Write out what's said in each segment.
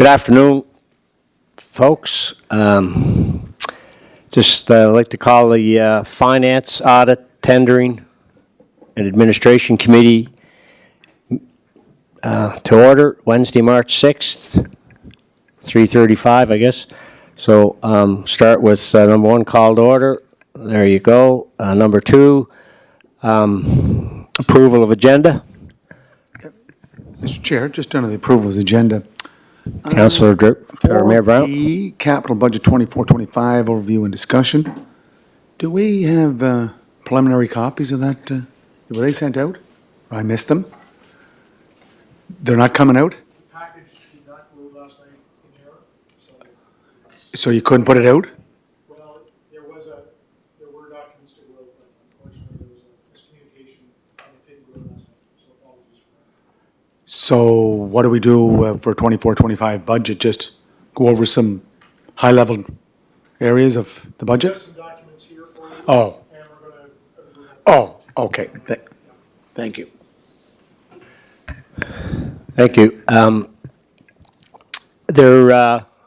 Good afternoon, folks. Just like to call the Finance, Audit, Tendering, and Administration Committee to order Wednesday, March 6th, 3:35, I guess. So start with number one, call to order. There you go. Number two, approval of agenda. Mr. Chair, just under the approval of the agenda. Councillor Mayor Brown. The capital budget 24-25 overview and discussion. Do we have preliminary copies of that? Were they sent out? Or I missed them? They're not coming out? The package did not go last night in error, So you couldn't put it out? well, there were documents to go out, but unfortunately there was a miscommunication and it didn't go last night, so apologies for that. So what do we do for 24-25 budget? Just go over some high-level areas of the We budget? have some documents here for you. Oh. And we're going to. Oh, okay. Thank you. Thank you.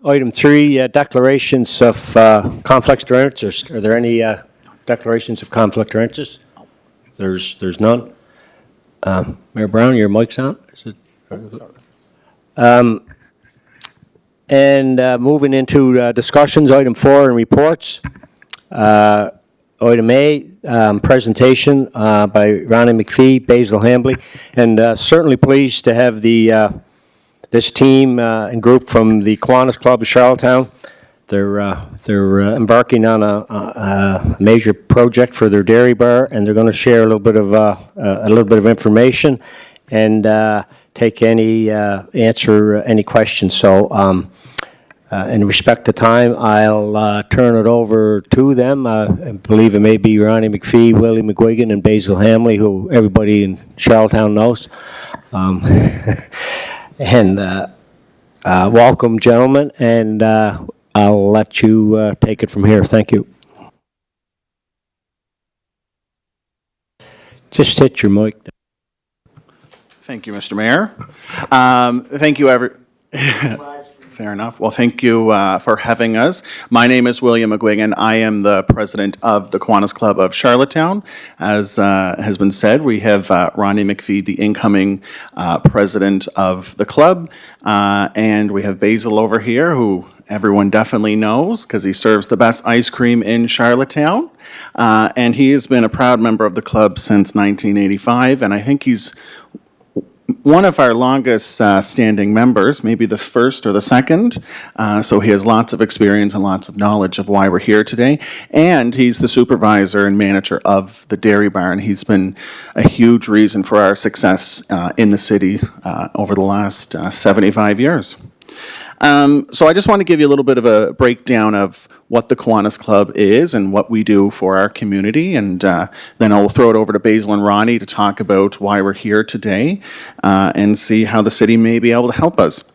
Item 3, declarations of conflicts of interest. Are there any declarations of conflict or interest? There's none. Mayor Brown, your mic's on. Is it? And moving into discussions, item 4 and reports. Item A, presentation by Ronnie McPhee, Basil Hambley, and certainly pleased to have this team and group from the Kiwanis Club of Charlottetown. They're embarking on a major project for their dairy bar, and they're going to share a little bit of information and answer any questions. So. In respect to time, I'll turn it over to them. I believe it may be Ronnie McPhee, Willie McGuigan, and Basil Hamley, who everybody in Charlottetown knows. And welcome, gentlemen, and I'll let you take it from here. Thank you. Just hit your mic. Thank you, Mr. Mayor. Thank you, Fair enough. Well, thank you for having us. My name is William McGuigan. I am the president of the Kiwanis Club of Charlottetown. As has been said, we have Ronnie McPhee, the incoming president of the club, and we have Basil over here, who everyone definitely knows because he serves the best ice cream in Charlottetown. And he has been a proud member of the club since 1985, and I think he's one of our longest standing members, maybe the first or the second. So he has lots of experience and lots of knowledge of why we're here today. And he's the supervisor and manager of the dairy barn. He's been a huge reason for our success in the city over the last 75 years. So I just want to give you a little bit of a breakdown of what the Kiwanis Club is and what we do for our community, and then I'll throw it over to Basil and Ronnie to talk about why we're here today and see how the city may be able to help us.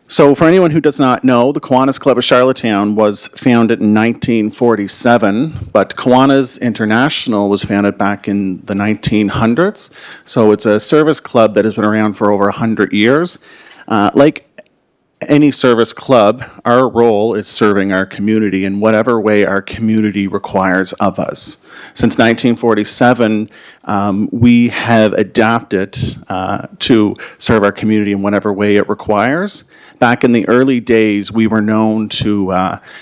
So for anyone who does not know, the Kiwanis Club of Charlottetown was founded in 1947, but Kiwanis International was founded back in the 1900s. So it's a service club that has been around for over 100 years. Like any service club, our role is serving our community in whatever way our community requires of us. Since 1947, we have adapted to serve our community in whatever way it requires. Back in the early days, we were known to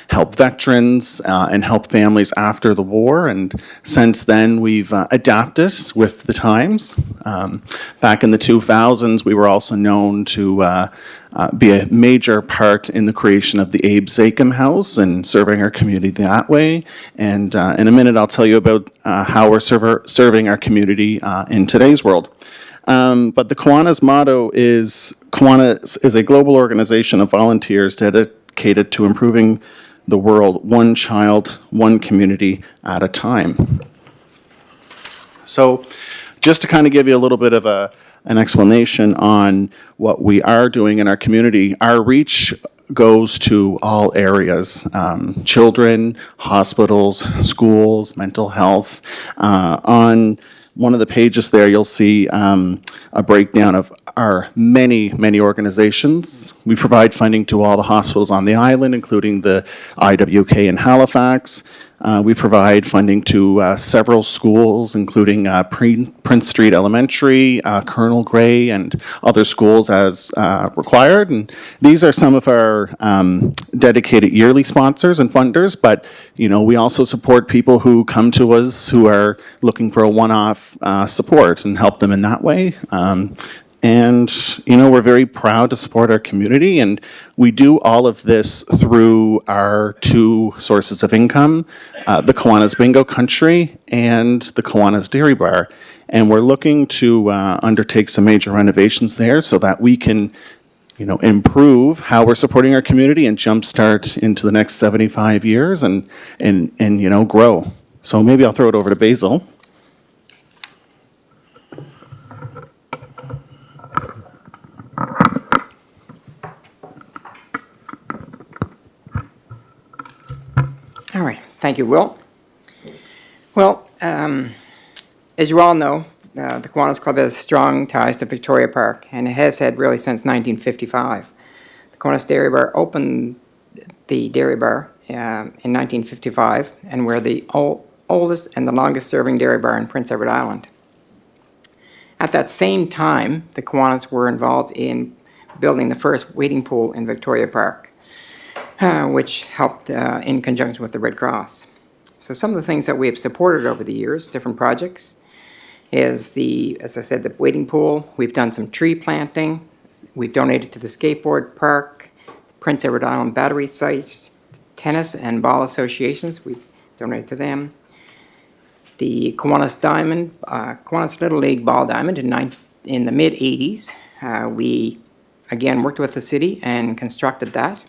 help veterans and help families after the war, and since then we've adapted with the times. Back in the 2000s, we were also known to be a major part in the creation of the Abe Zakim House and serving our community that way. And in a minute, I'll tell you about how we're serving our community in today's world. But the Kiwanis motto is, Kiwanis is a global organization of volunteers dedicated to improving the world one child, one community at a time. So just to kind of give you a little bit of an explanation on what we are doing in our community, our reach goes to all areas, children, hospitals, schools, mental health. On one of the pages there, you'll see a breakdown of our many, many organizations. We provide funding to all the hospitals on the island, including the IWK in Halifax. We provide funding to several schools, including Prince Street Elementary, Colonel Gray, and other schools as required. And these are some of our dedicated yearly sponsors and funders, but, you know, we also support people who come to us who are looking for a one-off support and help them in that way. And, you know, we're very proud to support our community, and we do all of this through our two sources of income, the Kiwanis Bingo Country and the Kiwanis Dairy Bar. And we're looking to undertake some major renovations there so that we can, you know, improve how we're supporting our community and jumpstart into the next 75 years and you know, grow. So maybe I'll throw it over to Basil. All right, thank you, Will. Well, as you all know, the Kiwanis Club has strong ties to Victoria Park, and it has had really since 1955. The Kiwanis Dairy Bar opened the dairy bar in 1955, and we're the oldest and the longest-serving dairy bar in Prince Edward Island. At that same time, the Kiwanis were involved in building the first wading pool in Victoria Park, which helped in conjunction with the Red Cross. So some of the things that we have supported over the years, different projects, is as I said, the wading pool. We've done some tree planting. We've donated to the skateboard park, Prince Edward Island battery site, tennis and ball associations. We've donated to them. The Kiwanis Diamond, Kiwanis Little League Ball Diamond in the mid-'80s. We, again, worked with the city and constructed that.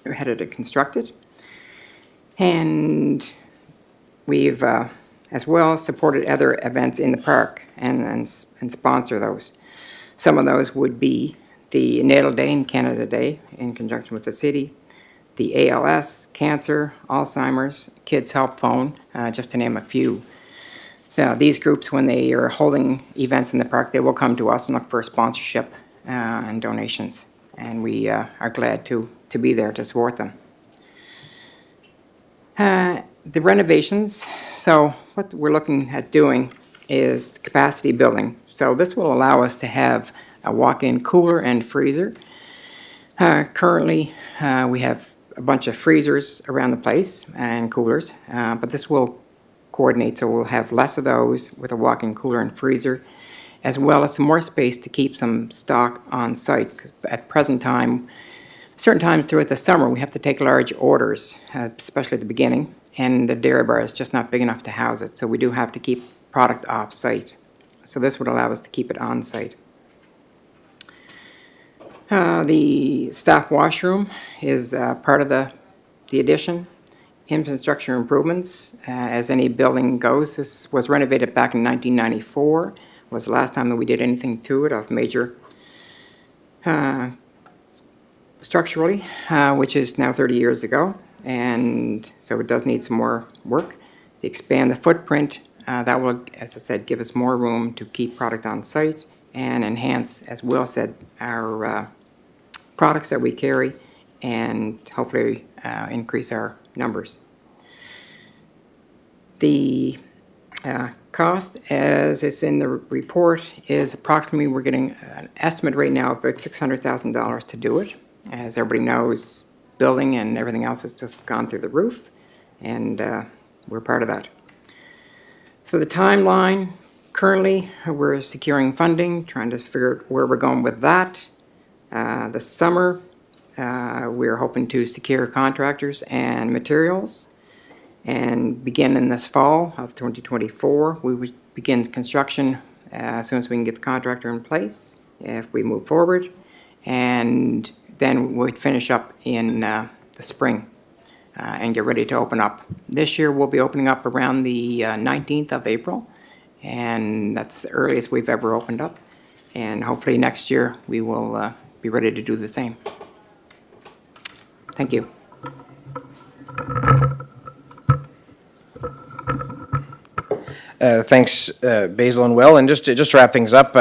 We had it constructed. And we've as well supported other events in the park and sponsor those. Some of those would be the Natal Day and Canada Day in conjunction with the city, the ALS, Cancer, Alzheimer's, Kids Help Phone, just to name a few. These groups, when they are holding events in the park, they will come to us and look for sponsorship and donations. And we are glad to be there to support them. The renovations, so what we're looking at doing is the capacity building. So this will allow us to have a walk-in cooler and freezer. Currently, we have a bunch of freezers around the place and coolers, but this will coordinate, so we'll have less of those with a walk-in cooler and freezer, as well as some more space to keep some stock on site. 'Cause at present time, certain times throughout the summer, we have to take large orders, especially at the beginning, and the dairy bar is just not big enough to house it, so we do have to keep product off-site. So this would allow us to keep it on-site. The staff washroom is part of the addition. Infrastructure improvements, as any building goes. This was renovated back in 1994. Was the last time that we did anything to it of major structurally, which is now 30 years ago, and so it does need some more work. To expand the footprint, that will, as I said, give us more room to keep product on site and enhance, as Will said, our products that we carry and hopefully increase our numbers. The cost, as it's in the report, is approximately, we're getting an estimate right now of about $600,000 to do it. As everybody knows, building and everything else has just gone through the roof, and we're part of that. So the timeline, currently we're securing funding, trying to figure out where we're going with that. This summer, we're hoping to secure contractors and materials, and begin in this fall of 2024. We would begin construction as soon as we can get the contractor in place, if we move forward, and then we'd finish up in the spring and get ready to open up. This year we'll be opening up around the 19th of April, and that's the earliest we've ever opened up. And hopefully next year we will be ready to do the same. Thank you. Thanks, Basil and Will. And just to wrap things up,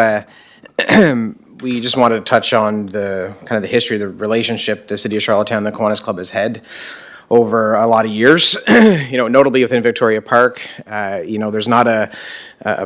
we just wanted to touch on the kind of the history of the relationship the City of Charlottetown and the Kiwanis Club has had over a lot of years. Notably within Victoria Park, there's not a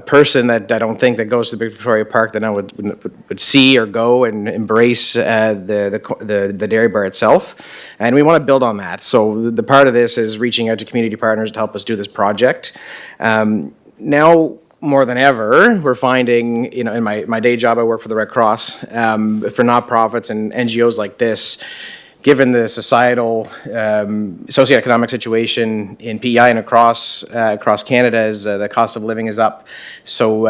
person that I don't think that goes to the Victoria Park that I would see or go and embrace the dairy bar itself, and we want to build on that. So the part of this is reaching out to community partners to help us do this project. Now more than ever, we're finding, in my day job, I work for the Red Cross, for nonprofits and NGOs like this. Given the societal, socioeconomic situation in PEI and across Canada, as the cost of living is up, so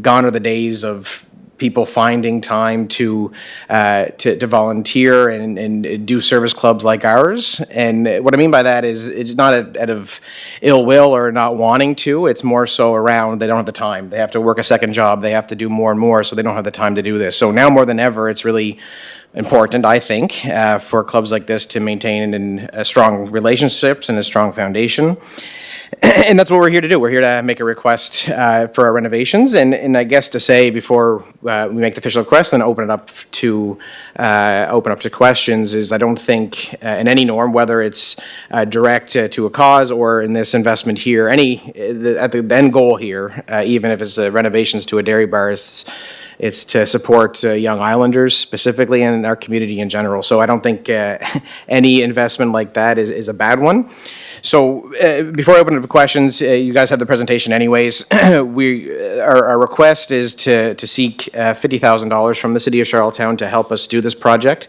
gone are the days of people finding time to volunteer and do service clubs like ours. And what I mean by that is it's not out of ill will or not wanting to. It's more so around they don't have the time. They have to work a second job. They have to do more and more, so they don't have the time to do this. So now more than ever, it's really important, I think, for clubs like this to maintain strong relationships and a strong foundation. And that's what we're here to do. We're here to make a request for our renovations, and I guess to say before we make the official request and open it up to questions is I don't think in any norm, whether it's direct to a cause or in this investment here, at the end goal here, even if it's renovations to a dairy bar, it's to support young islanders specifically and our community in general. So I don't think any investment like that is a bad one. So before I open up the questions, you guys have the presentation anyways. Our request is to seek $50,000 from the City of Charlottetown to help us do this project.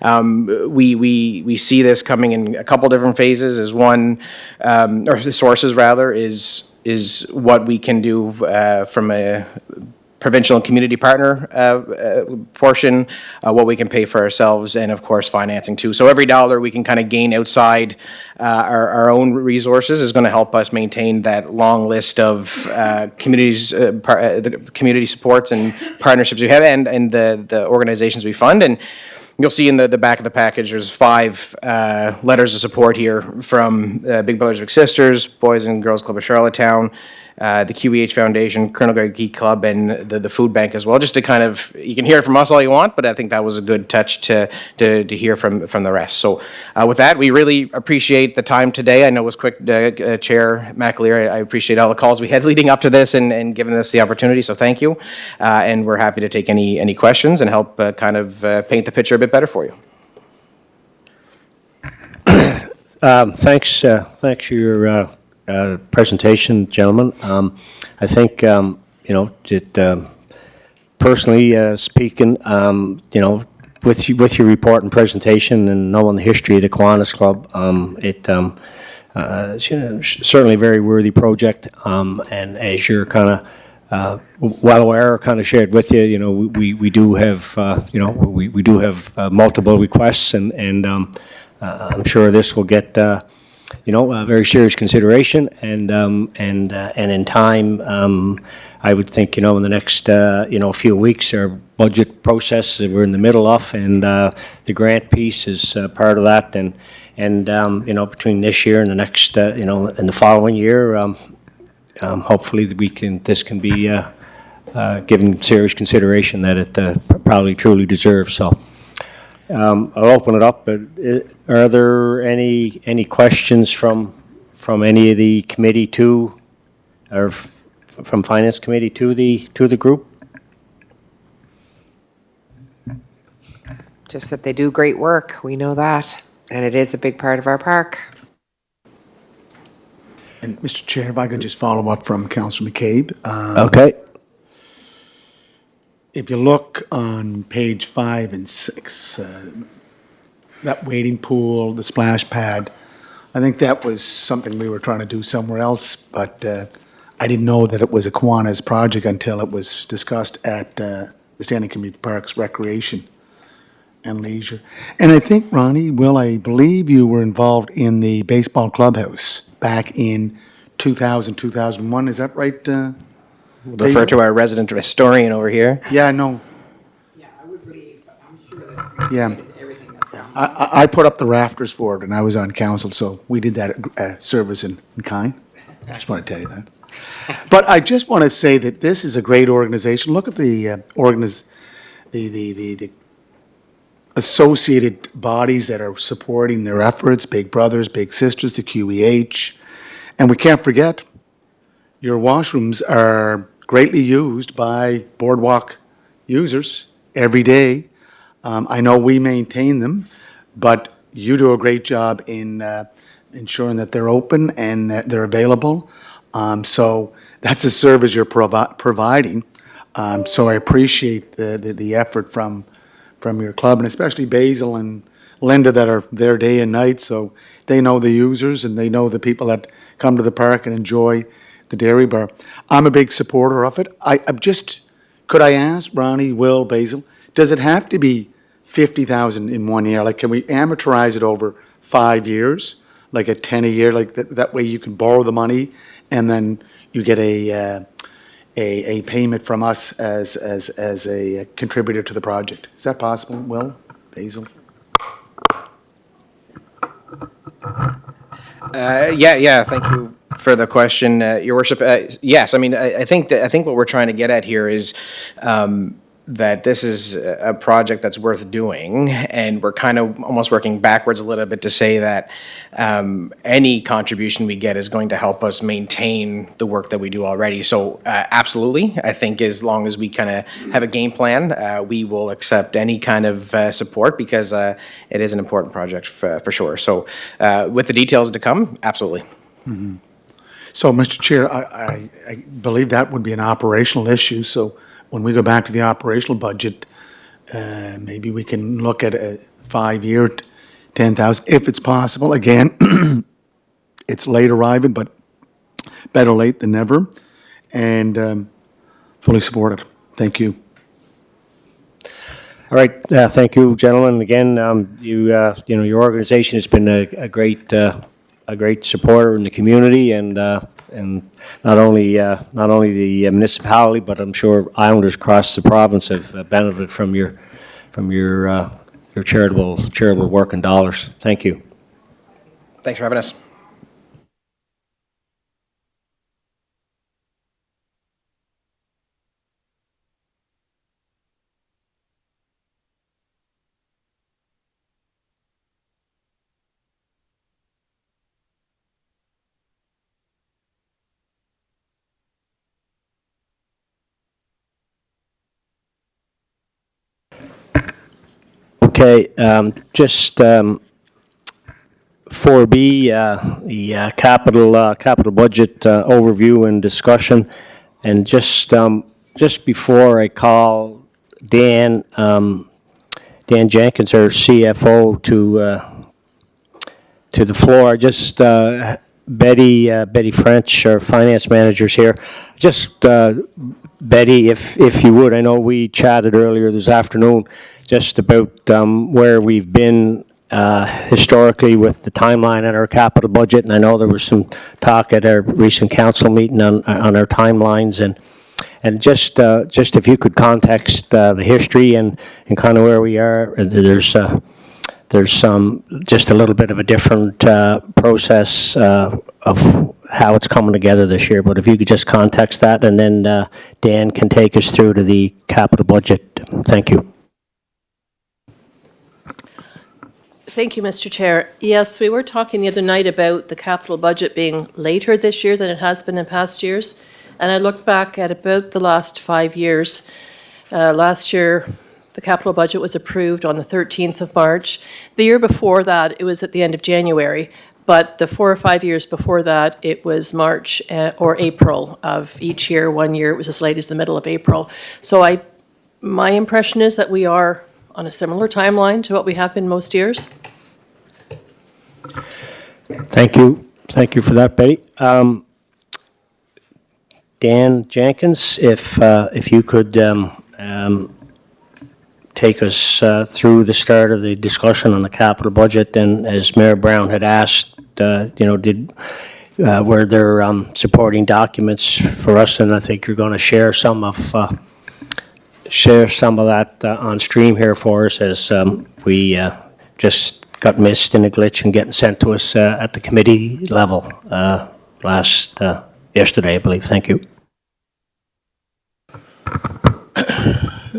We see this coming in a couple different phases. As one, or the sources rather, is what we can do from a provincial and community partner portion, what we can pay for ourselves, and of course financing too. So every dollar we can kind of gain outside our own resources is going to help us maintain that long list of the community supports and partnerships we have, and the organizations we fund. And you'll see in the back of the package, there's 5 letters of support here from Big Brothers Big Sisters, Boys and Girls Club of Charlottetown, the QEH Foundation, Colonel Greg Geek Club, and the food bank as well. Just to kind of, you can hear it from us all you want, but I think that was a good touch to hear from the rest. So with that, we really appreciate the time today. I know it was quick, Chair McAleer. I appreciate all the calls we had leading up to this and giving us the opportunity. So thank you, and we're happy to take any questions and help kind of paint the picture a bit better for you. Thanks for your presentation, gentlemen. I think, personally speaking, with your report and presentation and knowing the history of the Kiwanis Club, it's certainly a very worthy project. And as you're kind of well aware, kind of shared with you, we do have, we do have multiple requests, and I'm sure this will get very serious consideration, and in time, I would think, in the next, few weeks, our budget process we're in the middle of, and the grant piece is part of that, and between this year and the next, and the following year, hopefully this can be given serious consideration that it probably truly deserves. So. I'll open it up, but are there any questions from any of the committee or from Finance Committee to the group? Just that they do great work, we know that, and it is a big part of our park. And Mr. Chair, if I could just follow up from Councillor McCabe. Okay. If you look on page 5 and 6, that wading pool, the splash pad, I think that was something we were trying to do somewhere else, but I didn't know that it was a Kiwanis project until it was discussed at the Standing Committee of Parks, Recreation and Leisure. And I think, Ronnie, I believe you were involved in the baseball clubhouse back in 2000, 2001. Is that right? We'll defer to our resident historian over here. Yeah, no. Yeah, I would believe, I'm sure that Yeah. everything that's done. I put up the rafters for it, and I was on council, so we did that service in kind. I just want to tell you that. But I just want to say that this is a great organization. Look at the the associated bodies that are supporting their efforts, Big Brothers, Big Sisters, the QEH. And we can't forget, your washrooms are greatly used by boardwalk users every day. I know we maintain them, but you do a great job in ensuring that they're open and that they're available. So that's a service you're providing. So I appreciate the effort from your club, and especially Basil and Linda that are there day and night, so they know the users and they know the people that come to the park and enjoy the dairy bar. I'm a big supporter of it. I'm just, could I ask Ronnie, Will, Basil, does it have to be 50,000 in 1 year? Like, can we amortize it over 5 years, like a 10 a year, like that way you can borrow the money and then you get a payment from us as a contributor to the project? Is that possible, Will, Basil? Yeah, thank you for the question, Your Worship. Yes, I mean, I think what we're trying to get at here is that this is a project that's worth doing, and we're kind of almost working backwards a little bit to say that any contribution we get is going to help us maintain the work that we do already. So absolutely, I think as long as we kind of have a game plan, we will accept any kind of support, because it is an important project for sure. So with the details to come, absolutely. So, Mr. Chair, I believe that would be an operational issue, so when we go back to the operational budget, maybe we can look at a 5-year, 10,000, if it's possible. Again, it's late arriving, but better late than never, and fully support it. Thank you. All right, thank you, gentlemen. Again, your organization has been a great supporter in the community, and not only the municipality, but I'm sure islanders across the province have benefited from your charitable work and dollars. Thank you. Thanks for having us. Okay, just 4B, the capital budget overview and discussion. And just before I call Dan Jenkins, our CFO, to the floor, just Betty French, our finance manager's here. Just Betty, if you would, I know we chatted earlier this afternoon just about where we've been historically with the timeline on our capital budget, and I know there was some talk at our recent council meeting on our timelines, and just if you could context the history and kind of where we are. There's some just a little bit of a different process of how it's coming together this year, but if you could just context that, and then Dan can take us through to the capital budget. Thank you. Thank you, Mr. Chair. Yes, we were talking the other night about the capital budget being later this year than it has been in past years. And I looked back at about the last 5 years. Last year, the capital budget was approved on the 13th of March. The year before that, it was at the end of January. But the 4 or 5 years before that, it was March or April of each year. 1 year, it was as late as the middle of April. So my impression is that we are on a similar timeline to what we have been most years. Thank you. Thank you for that, Betty. Dan Jenkins, if you could take us through the start of the discussion on the capital budget, and as Mayor Brown had asked, were there supporting documents for us? And I think you're going to share some of that on stream here for us, as we just got missed in a glitch and getting sent to us at the committee level yesterday, I believe. Thank you.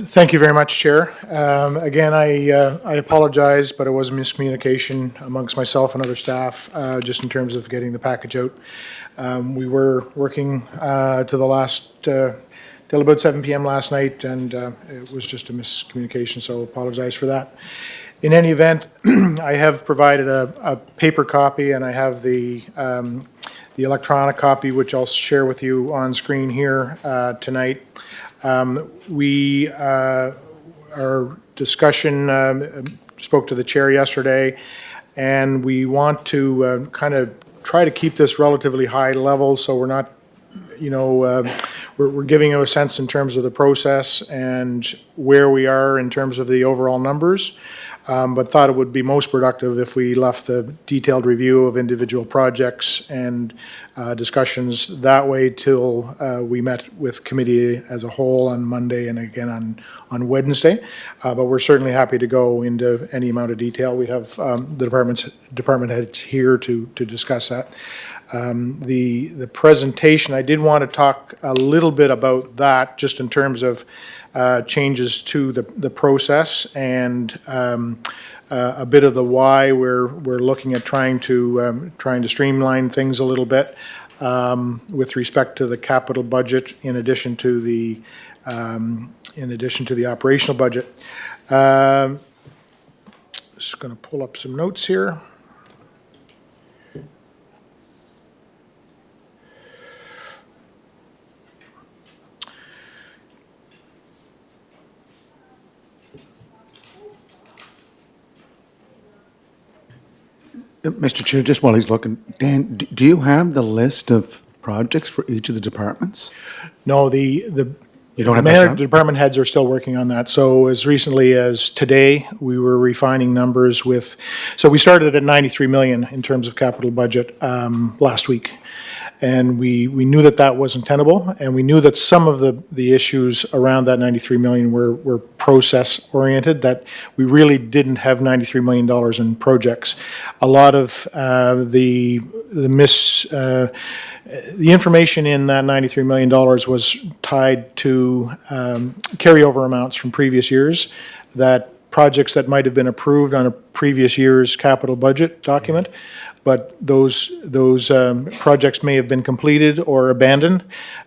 Thank you very much, Chair. Again, I apologize, but it was a miscommunication amongst myself and other staff, just in terms of getting the package out. We were working to the last, till about 7 p.m. last night, and it was just a miscommunication, so apologize for that. In any event, I have provided a paper copy, and I have the electronic copy, which I'll share with you on screen here tonight. Our discussion spoke to the chair yesterday, and we want to kind of try to keep this relatively high level, so we're not, we're giving you a sense in terms of the process and where we are in terms of the overall numbers. But thought it would be most productive if we left the detailed review of individual projects and discussions that way till we met with committee as a whole on Monday and again on Wednesday. But we're certainly happy to go into any amount of detail. We have the department heads here to discuss that. The presentation, I did want to talk a little bit about that, just in terms of changes to the process and a bit of the why we're looking at trying to streamline things a little bit with respect to the capital budget in addition to the operational budget. Just going to pull up some notes here. Mr. Chair, just while he's looking, Dan, do you have the list of projects for each of the departments? No, You don't have that time? the department heads are still working on that. So as recently as today, we were refining numbers so we started at 93 million in terms of capital budget last week. And we knew that wasn't tenable, and we knew that some of the issues around that 93 million were process-oriented, that we really didn't have $93 million in projects. A lot of the information in that $93 million was tied to carryover amounts from previous years, that projects that might have been approved on a previous year's capital budget document, but those projects may have been completed or abandoned,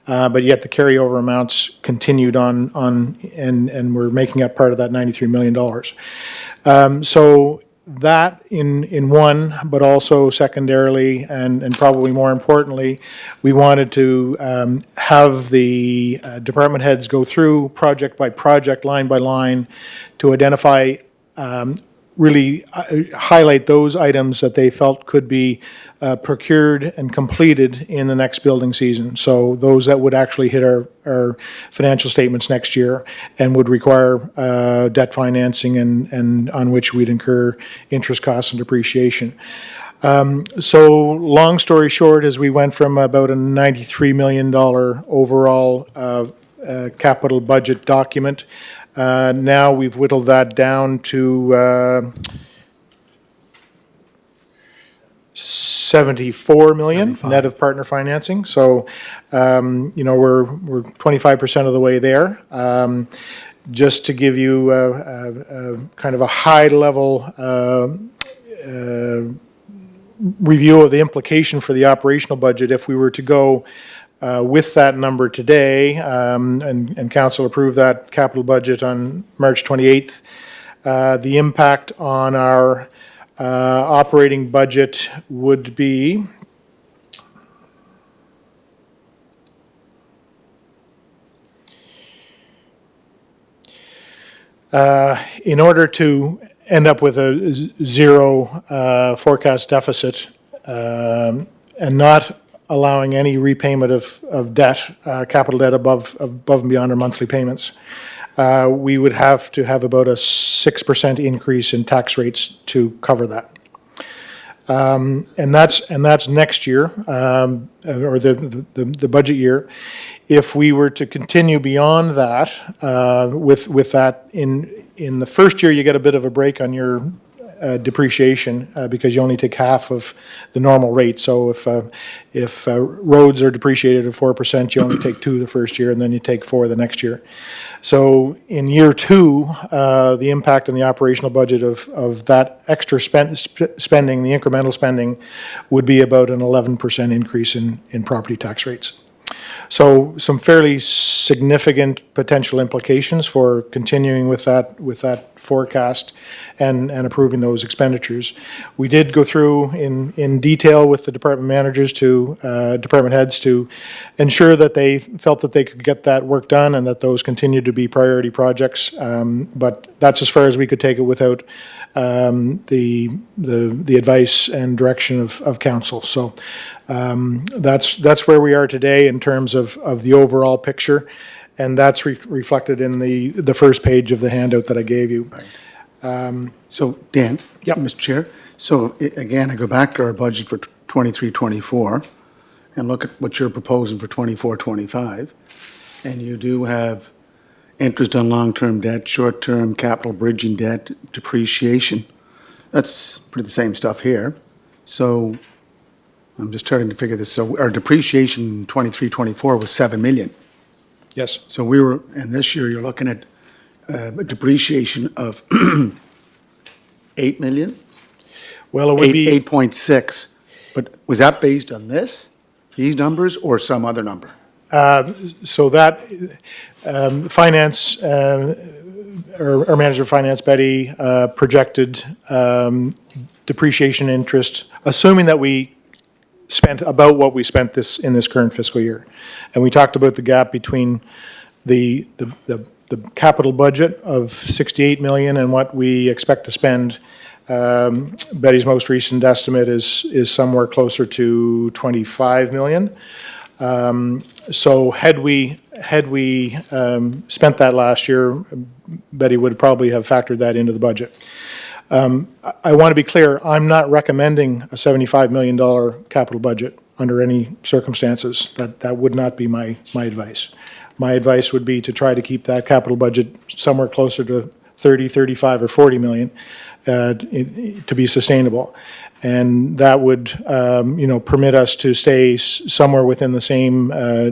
but yet the carryover amounts continued on and were making up part of that $93 million. So that in one, but also secondarily, and probably more importantly, we wanted to have the department heads go through project by project, line by line, to identify really highlight those items that they felt could be procured and completed in the next building season. So those that would actually hit our financial statements next year and would require debt financing and on which we'd incur interest costs and depreciation. So long story short, is we went from about a $93 million overall capital budget document. Now we've whittled that down to 74 million net of partner financing. So, we're 25% of the way there. Just to give you kind of a high level review of the implication for the operational budget, if we were to go with that number today, and council approved that capital budget on March 28th, the impact on our operating budget would be in order to end up with a zero forecast deficit and not allowing any repayment of debt, capital debt above and beyond our monthly payments. We would have to have about a 6% increase in tax rates to cover that. And that's next year, or the budget year. If we were to continue beyond that, with that, in the first year, you get a bit of a break on your depreciation because you only take half of the normal rate. So if roads are depreciated at 4%, you only take 2 the first year, and then you take 4 the next year. So in year 2, the impact on the operational budget of that extra spending, the incremental spending, would be about an 11% increase in property tax rates. So some fairly significant potential implications for continuing with that forecast and approving those expenditures. We did go through in detail with the department managers department heads to ensure that they felt that they could get that work done and that those continued to be priority projects. But that's as far as we could take it without the advice and direction of council. So that's where we are today in terms of the overall picture, and that's reflected in the first page of the handout that I gave you. So, Dan? Yep. Mr. Chair, so again, I go back to our budget for 23-24 and look at what you're proposing for 24-25, and you do have interest on long-term debt, short-term capital bridging debt, depreciation. That's pretty the same stuff here. So I'm just starting to figure this. So our depreciation in 23-24 was 7 million. Yes. So we were, and this year you're looking at a depreciation of 8 million? Well, it would be 8.6. But was that based on these numbers, or some other number? so that finance, our manager of finance, Betty, projected depreciation interest, assuming that we spent about what we spent in this current fiscal year. And we talked about the gap between the capital budget of 68 million and what we expect to spend. Betty's most recent estimate is somewhere closer to 25 million. So had we spent that last year, Betty would probably have factored that into the budget. I want to be clear, I'm not recommending a $75 million capital budget under any circumstances. That would not be my advice. My advice would be to try to keep that capital budget somewhere closer to 30, 35, or 40 million to be sustainable. And that would, permit us to stay somewhere within the same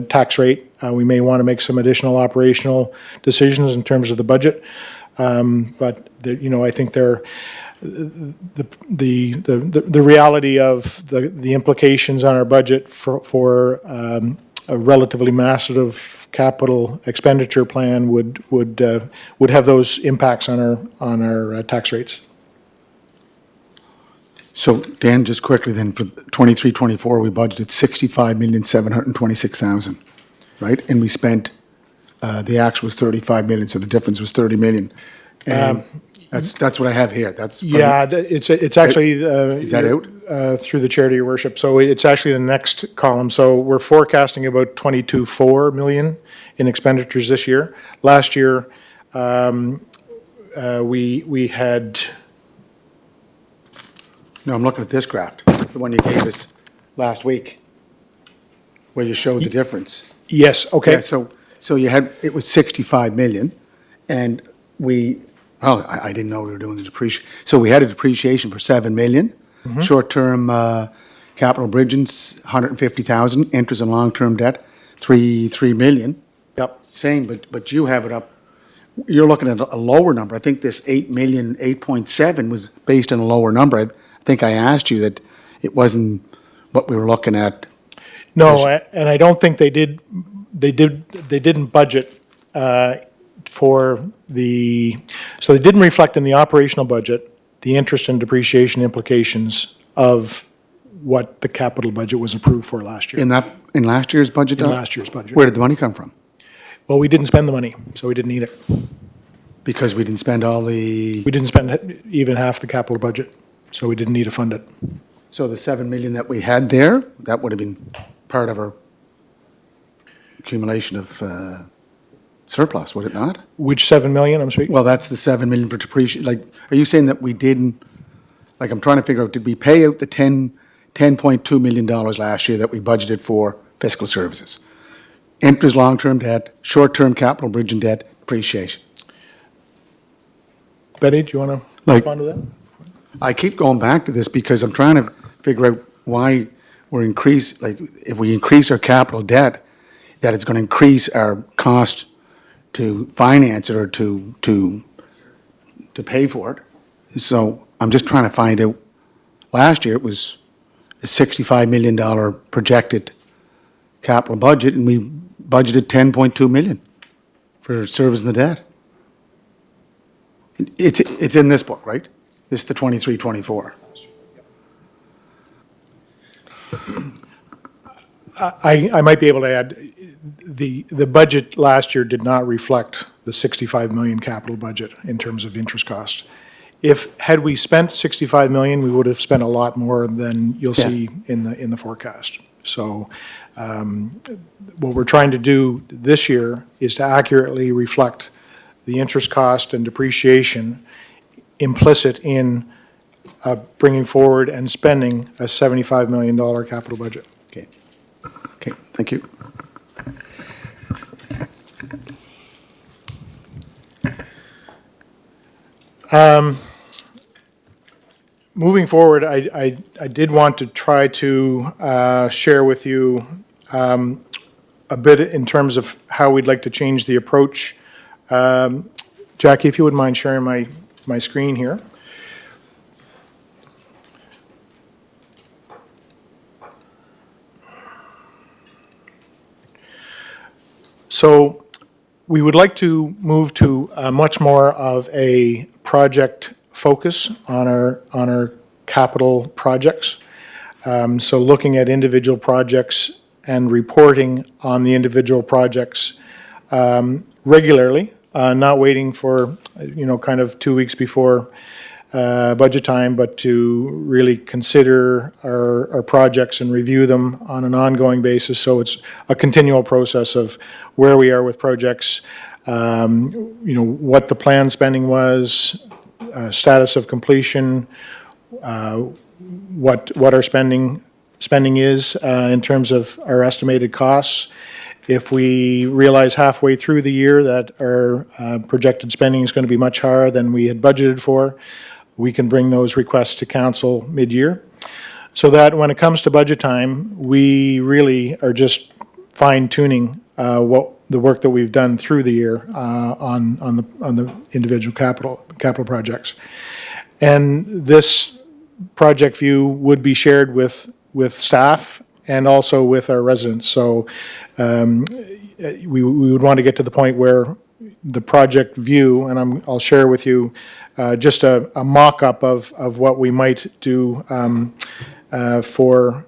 tax rate. We may want to make some additional operational decisions in terms of the budget. But I think the reality of the implications on our budget for a relatively massive capital expenditure plan would have those impacts on our tax rates. So Dan, just quickly then, for 23-24, we budgeted 65,726,000, right? And we spent, the actual was 35 million, so the difference was 30 million. And that's what I have here. That's from- Yeah, it's actually. Is that out? Through the chair to your worship. So it's actually the next column. So we're forecasting about 22.4 million in expenditures this year. Last year, we had. No, I'm looking at this graph, the one you gave us last week, where you showed the difference. Yes, okay. Yeah, so it was 65 million, and I didn't know we were doing the depreciation. So we had a depreciation for 7 million, short-term capital bridgings, 150,000, interest and long-term debt, 3 million. Yep. Same, but you have it up, you're looking at a lower number. I think this 8 million, 8.7 was based on a lower number. I think I asked you that it wasn't what we were looking at. No, and I don't think they didn't budget for so they didn't reflect in the operational budget the interest and depreciation implications of what the capital budget was approved for last year. In last year's budget? In last year's budget. Where did the money come from? Well, we didn't spend the money, so we didn't need it. Because we didn't spend all the, We didn't spend even half the capital budget, so we didn't need to fund it. so the 7 million that we had there, that would have been part of our accumulation of surplus, would it not? Which 7 million, I'm speaking? Well, that's the 7 million for depreciation. Like, are you saying that we didn't, like, I'm trying to figure out, did we pay out the $10.2 million last year that we budgeted for fiscal services? Interest, long-term debt, short-term capital bridge and debt, depreciation. Betty, do you want to Like- respond to that? I keep going back to this because I'm trying to figure out why if we increase our capital debt, that it's going to increase our cost to finance it or to pay for it. So I'm just trying to find out, last year it was a $65 million projected capital budget, and we budgeted 10.2 million for servicing the debt. It's in this book, right? This is the 23-24. I might be able to add, the budget last year did not reflect the 65 million capital budget in terms of interest cost. Had we spent 65 million, we would have spent a lot more than you'll see in the forecast. So what we're trying to do this year is to accurately reflect the interest cost and depreciation implicit in bringing forward and spending a $75 million capital budget. Okay. Okay, thank you. Moving forward, I did want to try to share with you a bit in terms of how we'd like to change the approach. Jackie, if you wouldn't mind sharing my screen here. So we would like to move to much more of a project focus on our capital projects. So looking at individual projects and reporting on the individual projects regularly, not waiting for, kind of 2 weeks before budget time, but to really consider our projects and review them on an ongoing basis. So it's a continual process of where we are with projects, what the planned spending was, status of completion, what our spending is in terms of our estimated costs. If we realize halfway through the year that our projected spending is going to be much higher than we had budgeted for, we can bring those requests to council mid-year. So that when it comes to budget time, we really are just fine-tuning the work that we've done through the year on the individual capital projects. And this project view would be shared with staff and also with our residents. So we would want to get to the point where the project view, and I'll share with you just a mock-up of what we might do for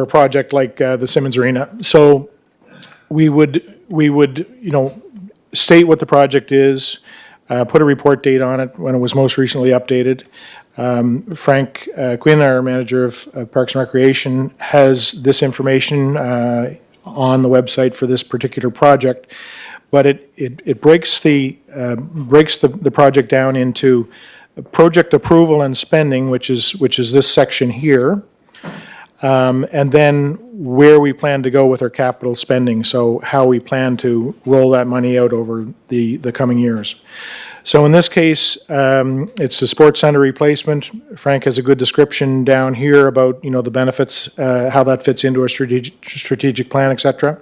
a project like the Simmons Arena. So we would state what the project is, put a report date on it when it was most recently updated. Frank Quinn, our manager of Parks and Recreation, has this information on the website for this particular project, but it breaks the project down into project approval and spending, which is this section here, and then where we plan to go with our capital spending, so how we plan to roll that money out over the coming years. So in this case, it's the sports center replacement. Frank has a good description down here about, the benefits, how that fits into our strategic plan, et cetera.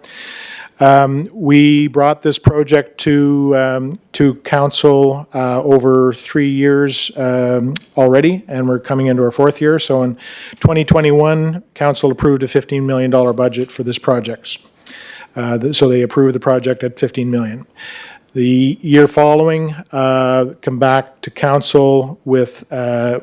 We brought this project to council over 3 years already, and we're coming into our 4th year. So in 2021, council approved a $15 million budget for this project. So they approved the project at $15 million. The year following, come back to council with an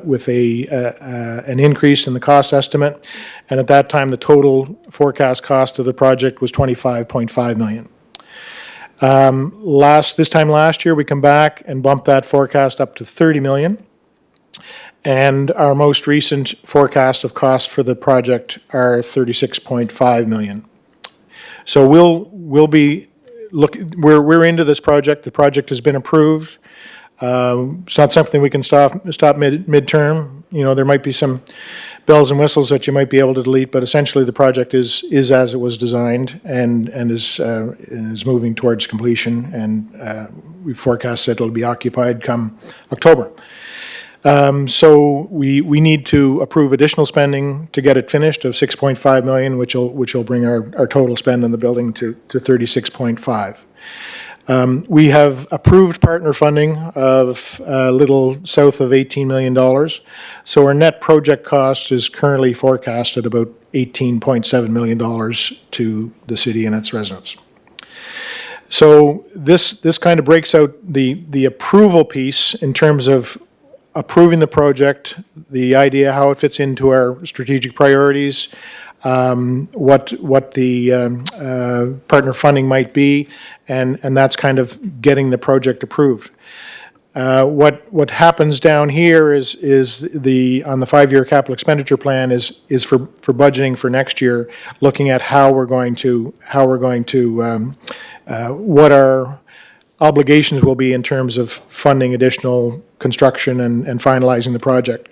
increase in the cost estimate, and at that time, the total forecast cost of the project was $25.5 million. This time last year, we come back and bump that forecast up to $30 million, and our most recent forecast of cost for the project are $36.5 million. So we'll be we're into this project. The project has been approved. It's not something we can stop midterm. There might be some bells and whistles that you might be able to delete, but essentially the project is as it was designed and is moving towards completion, and we forecast that it'll be occupied come October. So we need to approve additional spending to get it finished of 6.5 million, which will bring our total spend on the building to 36.5. We have approved partner funding of a little south of $18 million. So our net project cost is currently forecast at about $18.7 million to the city and its residents. So this kind of breaks out the approval piece in terms of approving the project, the idea how it fits into our strategic priorities, what the partner funding might be, and that's kind of getting the project approved. What happens down here is on the 5-year capital expenditure plan is for budgeting for next year, looking at what our obligations will be in terms of funding additional construction and finalizing the project.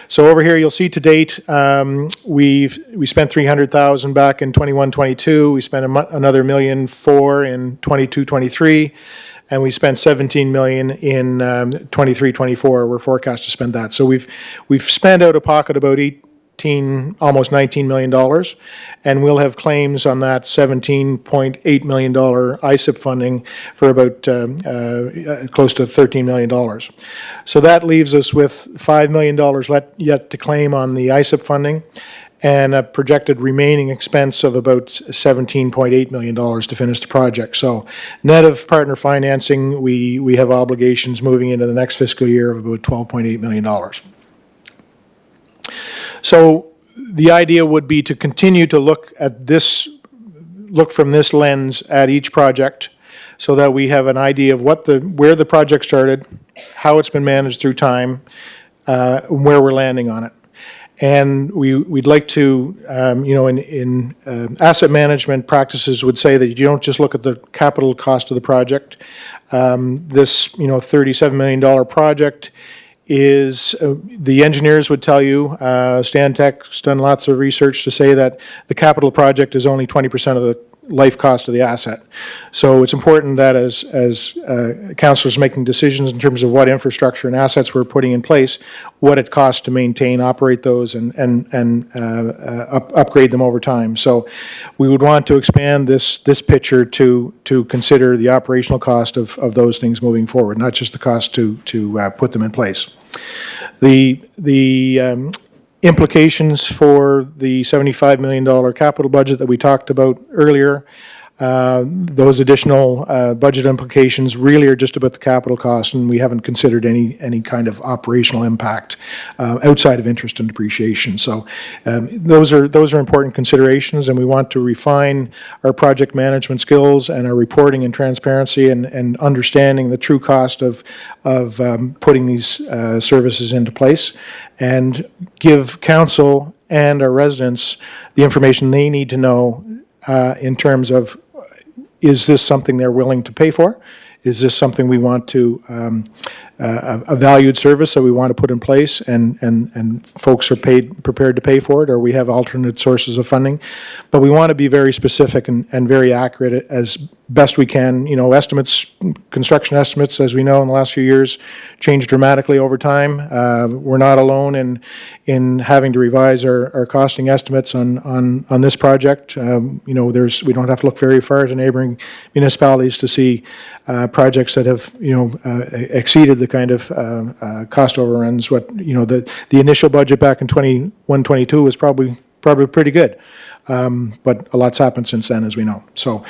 So over here, you'll see to date, we spent $300,000 back in 21-22. We spent another $1.4 million in 22-23, and we spent $17 million in 23-24. We're forecast to spend that. So we've spent out of pocket about almost $19 million, and we'll have claims on that $17.8 million ISIP funding for about close to $13 million. So that leaves us with $5 million yet to claim on the ISIP funding, and a projected remaining expense of about $17.8 million to finish the project. So net of partner financing, we have obligations moving into the next fiscal year of about $12.8 million. So the idea would be to continue to look from this lens at each project, so that we have an idea of where the project started, how it's been managed through time, where we're landing on it. And we'd like to, in asset management practices would say that you don't just look at the capital cost of the project. This, $37 million project is, the engineers would tell you, Stantec's done lots of research to say that the capital project is only 20% of the life cost of the asset. So it's important that as councilors making decisions in terms of what infrastructure and assets we're putting in place, what it costs to maintain, operate those, and upgrade them over time. So we would want to expand this picture to consider the operational cost of those things moving forward, not just the cost to put them in place. The implications for the $75 million capital budget that we talked about earlier, those additional budget implications really are just about the capital cost, and we haven't considered any kind of operational impact outside of interest and depreciation. So those are important considerations, and we want to refine our project management skills and our reporting and transparency and understanding the true cost of putting these services into place, and give council and our residents the information they need to know in terms of, is this something they're willing to pay for? Is this something we want to, a valued service that we want to put in place and folks are prepared to pay for it, or we have alternate sources of funding? But we want to be very specific and very accurate as best we can. Estimates, construction estimates, as we know in the last few years, changed dramatically over time. We're not alone in having to revise our costing estimates on this project. We don't have to look very far to neighboring municipalities to see projects that have exceeded the kind of cost overruns. The initial budget back in 21-22 was probably pretty good. But a lot's happened since then, as we know. So,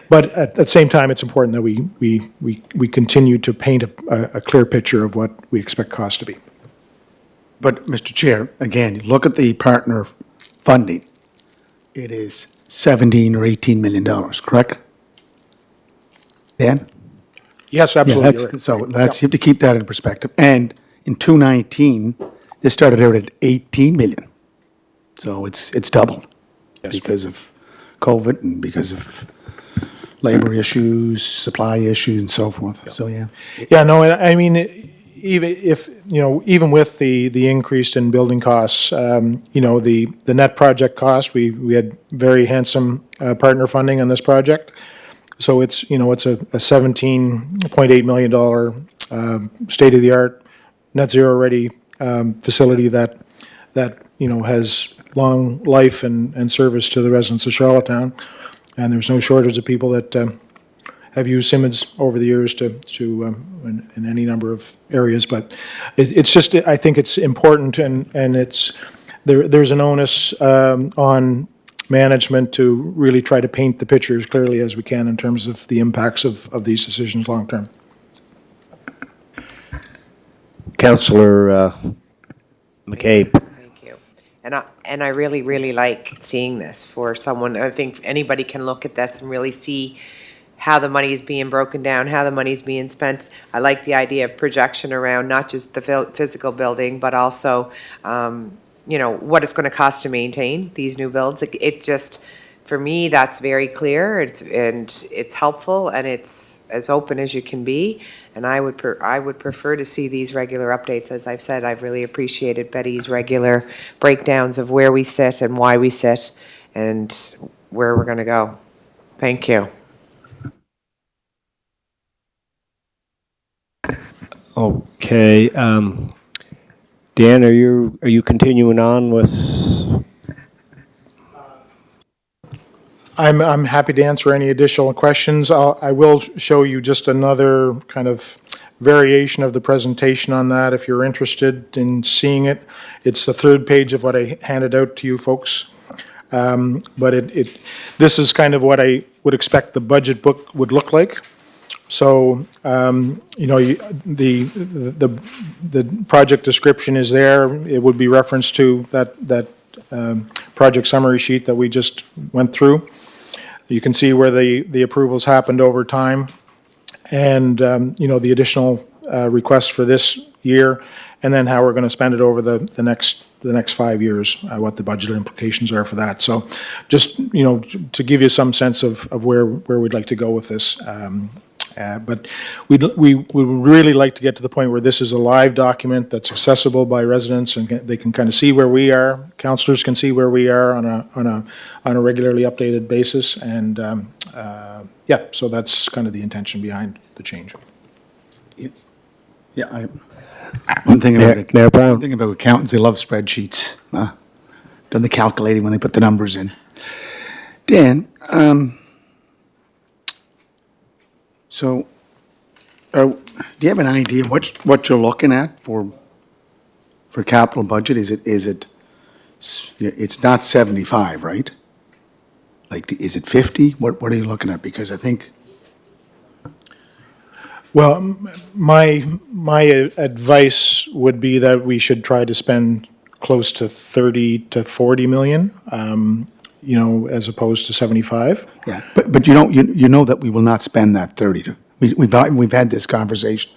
but at the same time, it's important that we continue to paint a clear picture of what we expect costs to be. But, Mr. Chair, again, look at the partner funding. It is $17 or $18 million, correct? Dan? Yes, Yeah, absolutely. you have to keep that in perspective. And in 2019, this started out at 18 million. So it's doubled because of COVID and because of labor issues, supply issues, and so forth. So, yeah. Yeah, no, I mean, even with the increase in building costs, the net project cost, we had very handsome partner funding on this project. So it's a $17.8 million state-of-the-art, net zero ready facility that has long life and service to the residents of Charlottetown. And there's no shortage of people that have used Simmons over the years in any number of areas. But it's just, I think it's important, and there's an onus on management to really try to paint the picture as clearly as we can in terms of the impacts of these decisions long term. Councillor McCabe. Thank you. And I really, really like seeing this for someone. I think anybody can look at this and really see how the money is being broken down, how the money is being spent. I like the idea of projection around not just the physical building, but also, what it's going to cost to maintain these new builds. It just, for me, that's very clear. It's helpful, and it's as open as you can be. And I would prefer to see these regular updates. As I've said, I've really appreciated Betty's regular breakdowns of where we sit and why we sit and where we're going to go. Thank you. Okay, Dan, are you continuing on with? I'm happy to answer any additional questions. I will show you just another kind of variation of the presentation on that if you're interested in seeing it. It's the third page of what I handed out to you folks. But this is kind of what I would expect the budget book would look like. So, the project description is there. It would be referenced to that project summary sheet that we just went through. You can see where the approvals happened over time, and the additional requests for this year, and then how we're going to spend it over the next 5 years, what the budget implications are for that. So, just to give you some sense of where we'd like to go with this. But we would really like to get to the point where this is a live document that's accessible by residents, and they can kind of see where we are. Councillors can see where we are on a regularly updated basis, and so that's kind of the intention behind the change. Yeah, one thing about Mayor Brown. One thing about accountants, they love spreadsheets. Done the calculating when they put the numbers in. Dan, so, do you have an idea what you're looking at for capital budget? It's not 75, right? Like, is it 50? What are you looking at? Because I think. Well, my advice would be that we should try to spend close to 30 to 40 million, as opposed to 75. Yeah, but you know that we will not spend that 30 to. We've had this conversation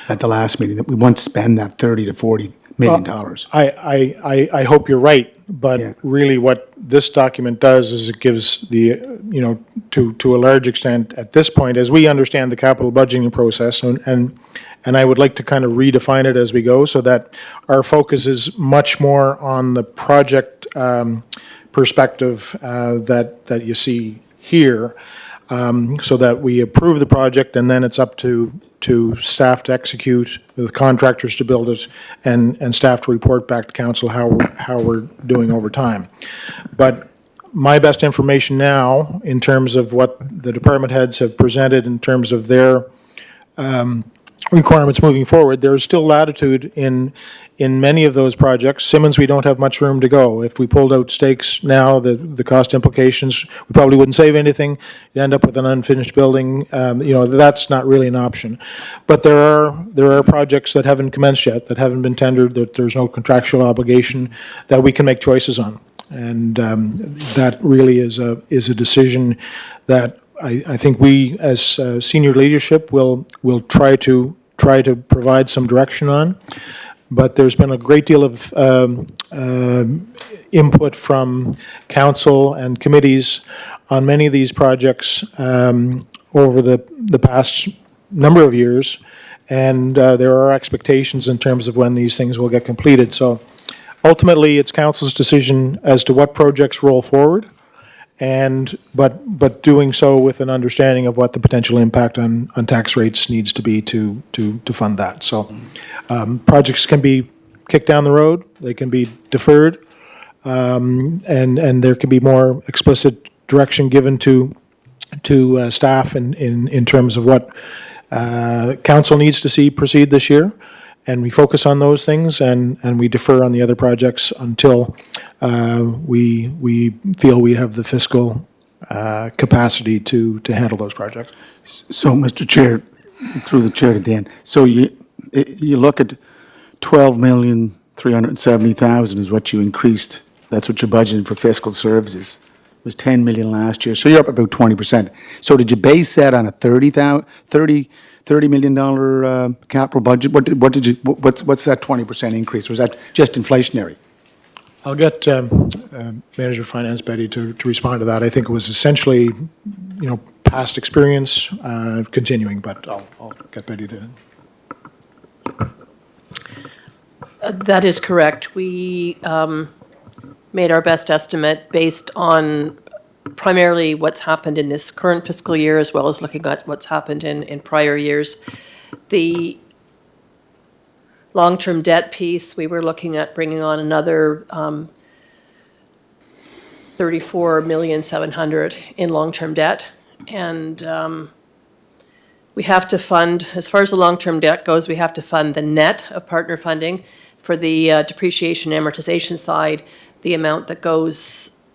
at the last meeting that we want to spend that 30 to 40 million dollars. I hope you're right, but Yeah. really what this document does is it gives to a large extent at this point, as we understand the capital budgeting process, and I would like to kind of redefine it as we go so that our focus is much more on the project perspective that you see here, so that we approve the project and then it's up to staff to execute, the contractors to build it, and staff to report back to council how we're doing over time. But my best information now, in terms of what the department heads have presented in terms of their requirements moving forward, there's still latitude in many of those projects. Simmons, we don't have much room to go. If we pulled out stakes now, the cost implications, we probably wouldn't save anything. You end up with an unfinished building. That's not really an option. But there are projects that haven't commenced yet, that haven't been tendered, that there's no contractual obligation, that we can make choices on. And that really is a decision that I think we, as senior leadership, will try to provide some direction on. But there's been a great deal of input from council and committees on many of these projects over the past number of years, and there are expectations in terms of when these things will get completed. So ultimately, it's council's decision as to what projects roll forward, but doing so with an understanding of what the potential impact on tax rates needs to be to fund that. So projects can be kicked down the road, they can be deferred, and there can be more explicit direction given to staff in terms of what council needs to see proceed this year. And we focus on those things, and we defer on the other projects until we feel we have the fiscal capacity to handle those projects. So, Mr. Chair, through the chair to Dan, so you look at 12,370,000 is what you increased, that's what you're budgeting for fiscal services. It was 10 million last year, so you're up about 20%. So did you base that on a $30 million capital budget? What's that 20% increase, or is that just inflationary? I'll get Manager of Finance Betty to respond to that. I think it was essentially, past experience continuing, but I'll get Betty to. That is correct. We made our best estimate based on primarily what's happened in this current fiscal year, as well as looking at what's happened in prior years. The long-term debt piece, we were looking at bringing on another 34,700,000 in long-term debt. And we have to fund, as far as the long-term debt goes, we have to fund the net of partner funding. For the depreciation amortization side, the amount that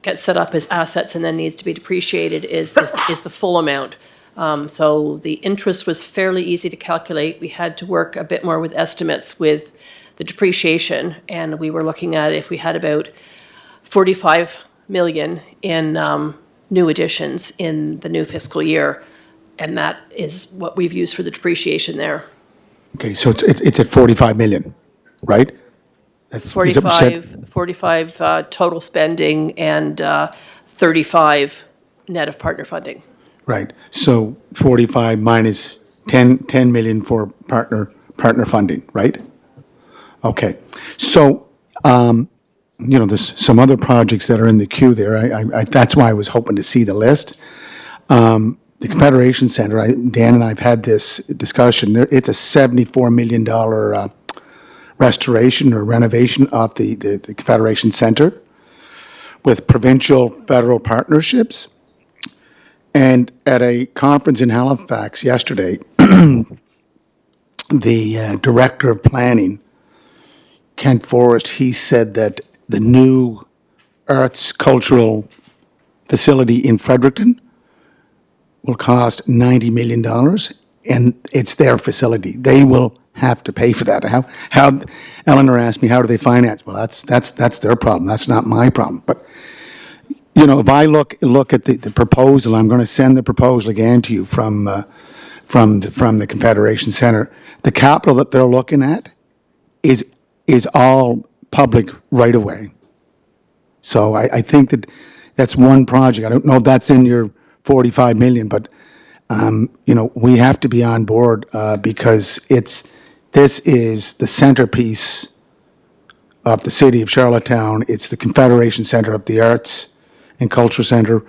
gets set up as assets and then needs to be depreciated is the full amount. So the interest was fairly easy to calculate. We had to work a bit more with estimates with the depreciation, and we were looking at if we had about 45 million in new additions in the new fiscal year, and that is what we've used for the depreciation there. Okay, so it's at 45 million, right? That's 45 total spending and 35 net of partner funding. Right, so 45 minus 10 million for partner funding, right? Okay, so, there's some other projects that are in the queue there. That's why I was hoping to see the list. The Confederation Center, Dan and I have had this discussion. It's a $74 million restoration or renovation of the Confederation Center with provincial federal partnerships. And at a conference in Halifax yesterday, the director of planning, Kent Forrest, he said that the new arts cultural facility in Fredericton will cost $90 million, and it's their facility. They will have to pay for that. How Eleanor asked me, how do they finance? Well, that's their problem. That's not my problem. But if I look at the proposal, I'm going to send the proposal again to you from the Confederation Center. The capital that they're looking at is all public right away. So I think that's one project. I don't know if that's in your 45 million, but we have to be on board because this is the centerpiece of the city of Charlottetown. It's the Confederation Center of the Arts and Culture Center,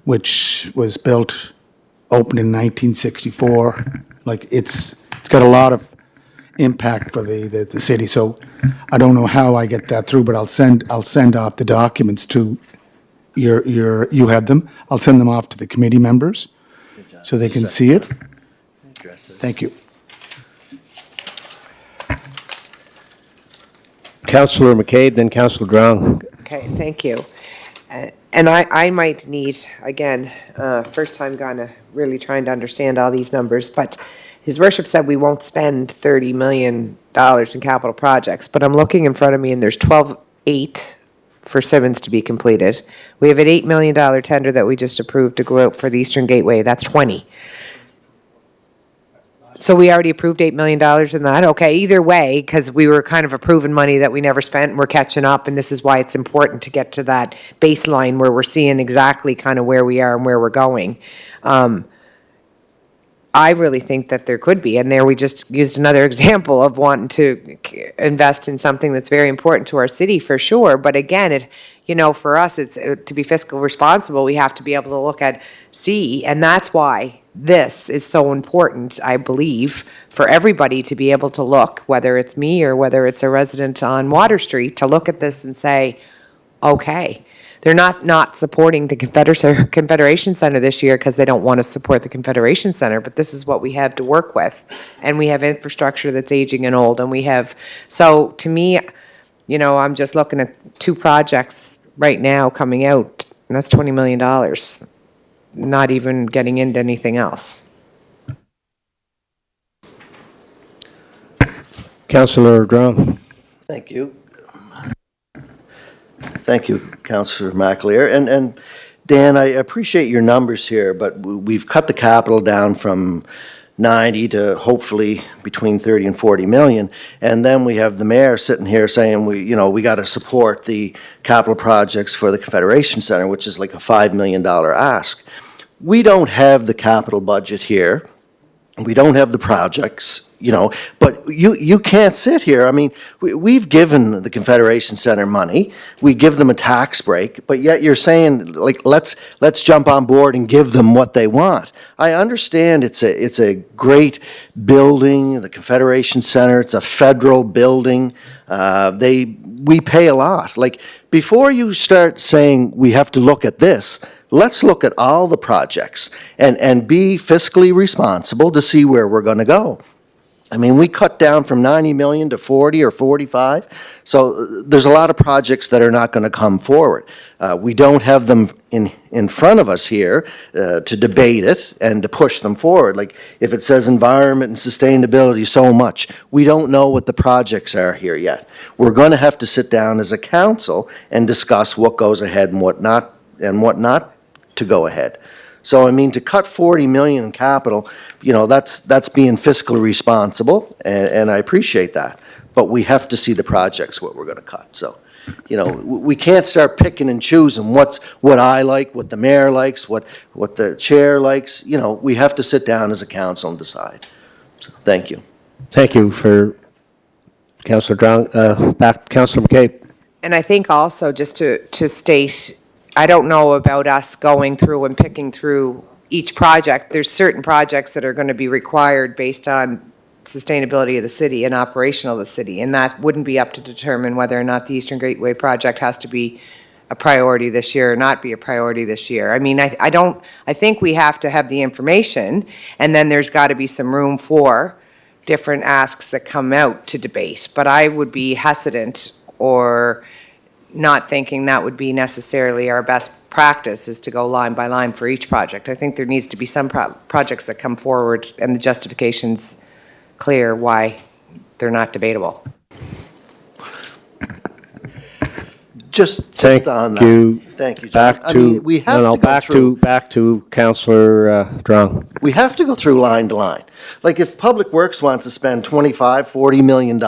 which was opened in 1964. Like it's got a lot of impact for the city. So I don't know how I get that through, but I'll send off the documents to you have them. I'll send them off to the committee members so they can see it. Thank you. Councillor McCabe, then Councillor Drown. Okay, thank you. And I might need, again, first time really trying to understand all these numbers, but His Worship said we won't spend $30 million in capital projects, but I'm looking in front of me and there's 12.8 for Simmons to be completed. We have an $8 million tender that we just approved to go out for the Eastern Gateway, that's 20. So we already approved $8 million in that? Okay, either way, because we were kind of approving money that we never spent, and we're catching up, and this is why it's important to get to that baseline where we're seeing exactly kind of where we are and where we're going. I I really think that there could be, and there we just used another example of wanting to invest in something that's very important to our city for sure. But again, for us, it's to be fiscal responsible, we have to be able to look at C, and that's why this is so important, I believe, for everybody to be able to look, whether it's me or whether it's a resident on Water Street, to look at this and say, okay. They're not supporting the Confederation Center this year because they don't want to support the Confederation Center, but this is what we have to work with. And we have infrastructure that's aging and old, and we have, so to me, I'm just looking at 2 projects right now coming out, and that's $20 million, not even getting into anything else. Councillor Drown. Thank you. Thank you, Councillor McAleer. And Dan, I appreciate your numbers here, but we've cut the capital down from 90 to hopefully between 30 and 40 million. And then we have the mayor sitting here saying we got to support the capital projects for the Confederation Center, which is like a $5 million ask. We don't have the capital budget here. We don't have the projects, but you can't sit here. I mean, we've given the Confederation Center money. We give them a tax break, but yet you're saying, like, let's jump on board and give them what they want. I understand it's a great building, the Confederation Center. It's a federal building. We pay a lot. Like, before you start saying we have to look at this, let's look at all the projects and be fiscally responsible to see where we're going to go. I mean, we cut down from 90 million to 40 or 45, so there's a lot of projects that are not going to come forward. We don't have them in front of us here to debate it and to push them forward. Like, if it says environment and sustainability so much, we don't know what the projects are here yet. We're going to have to sit down as a council and discuss what goes ahead and what not to go ahead. So, I mean, to cut 40 million in capital, that's being fiscally responsible, and I appreciate that. But we have to see the projects, what we're going to cut. So, we can't start picking and choosing what I like, what the mayor likes, what the chair likes. We have to sit down as a council and decide. So, thank you. Thank you for Councillor Drown. Back to Councillor McCabe. And I think also, just to state, I don't know about us going through and picking through each project. There's certain projects that are going to be required based on sustainability of the city and operational of the city, and that wouldn't be up to determine whether or not the Eastern Gateway project has to be a priority this year or not be a priority this year. I mean, I think we have to have the information, and then there's got to be some room for different asks that come out to debate. But I would be hesitant or not thinking that would be necessarily our best practice, is to go line by line for each project. I think there needs to be some projects that come forward and the justification's clear why they're not debatable. Just on that. Thank you. Thank you, John. Back to, we have to go back to Councillor Drown. We have to go through line to line. Like, if Public Works wants to spend $25–40 million,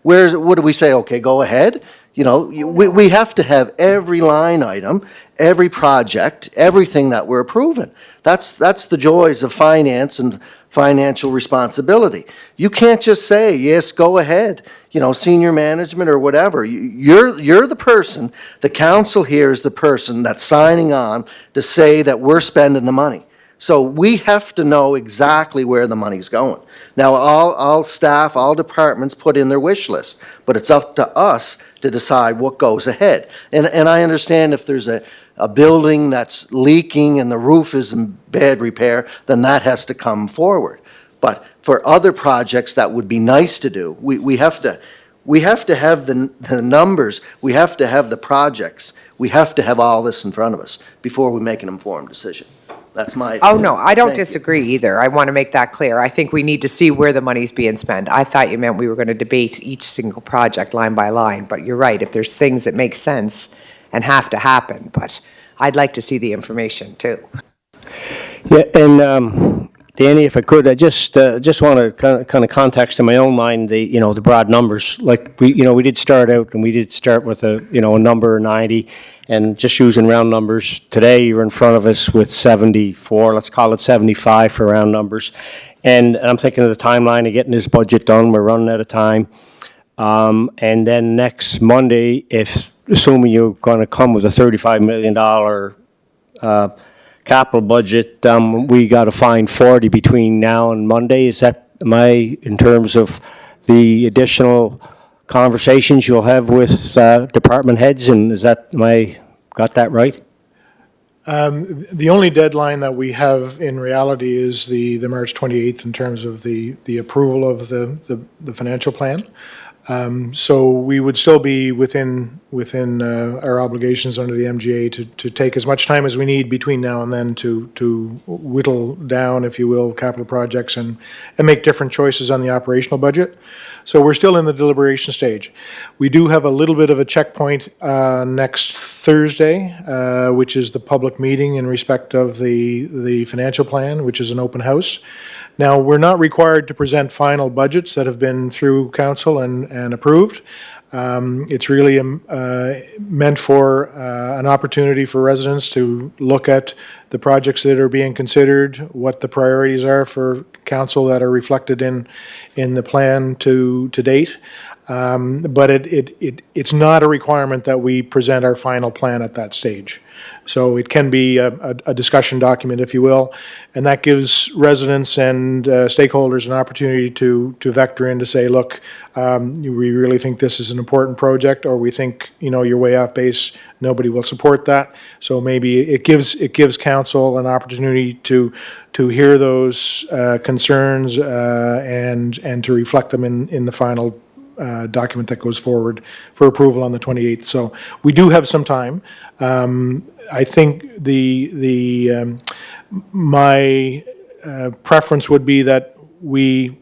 what do we say? Okay, go ahead. We have to have every line item, every project, everything that we're approving. That's the joys of finance and financial responsibility. You can't just say, yes, go ahead, senior management or whatever. You're the person, the council here is the person that's signing on to say that we're spending the money. So we have to know exactly where the money's going. Now, all staff, all departments put in their wish list, but it's up to us to decide what goes ahead. And I understand if there's a building that's leaking and the roof is in bad repair, then that has to come forward. But for other projects that would be nice to do, we have to have the numbers, we have to have the projects, we have to have all this in front of us before we make an informed decision. That's my. Oh, no, I don't Thank you. disagree either. I want to make that clear. I think we need to see where the money's being spent. I thought you meant we were going to debate each single project line by line, but you're right, if there's things that make sense and have to happen, but I'd like to see the information too. Yeah, and Danny, if I could, I just want to kind of context in my own mind the broad numbers. Like we did start out, and we did start with a number 90, and just using round numbers. Today, you're in front of us with 74. Let's call it 75 for round numbers. And I'm thinking of the timeline of getting this budget done. We're running out of time. And then next Monday, assuming you're going to come with a $35 million capital budget, we got to find 40 between now and Monday. In terms of the additional conversations you'll have with department heads, and am I got that right? The only deadline that we have in reality is the March 28th in terms of the approval of the financial plan. So we would still be within our obligations under the MGA to take as much time as we need between now and then to whittle down, if you will, capital projects and make different choices on the operational budget. So we're still in the deliberation stage. We do have a little bit of a checkpoint next Thursday, which is the public meeting in respect of the financial plan, which is an open house. Now, we're not required to present final budgets that have been through council and approved. It's really meant for an opportunity for residents to look at the projects that are being considered, what the priorities are for council that are reflected in the plan to date. But it's not a requirement that we present our final plan at that stage. So it can be a discussion document, if you will, and that gives residents and stakeholders an opportunity to vector in to say, look, we really think this is an important project, or we think, you're way off base, nobody will support that. So maybe it gives council an opportunity to hear those concerns and to reflect them in the final document that goes forward for approval on the 28th. So we do have some time. I think my preference would be that we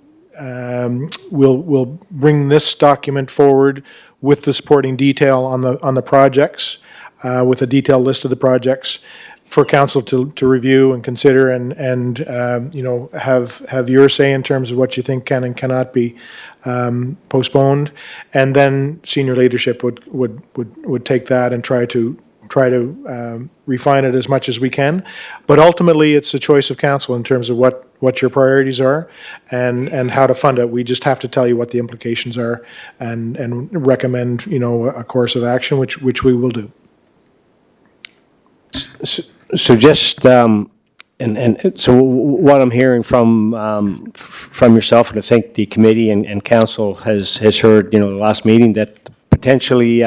will bring this document forward with the supporting detail on the projects, with a detailed list of the projects for council to review and consider and have your say in terms of what you think can and cannot be postponed, and then senior leadership would take that and try to refine it as much as we can. But ultimately, it's a choice of council in terms of what your priorities are and how to fund it. We just have to tell you what the implications are and recommend, a course of action, which we will do. So just, and so what I'm hearing from yourself, and I think the committee and council has heard, the last meeting, that potentially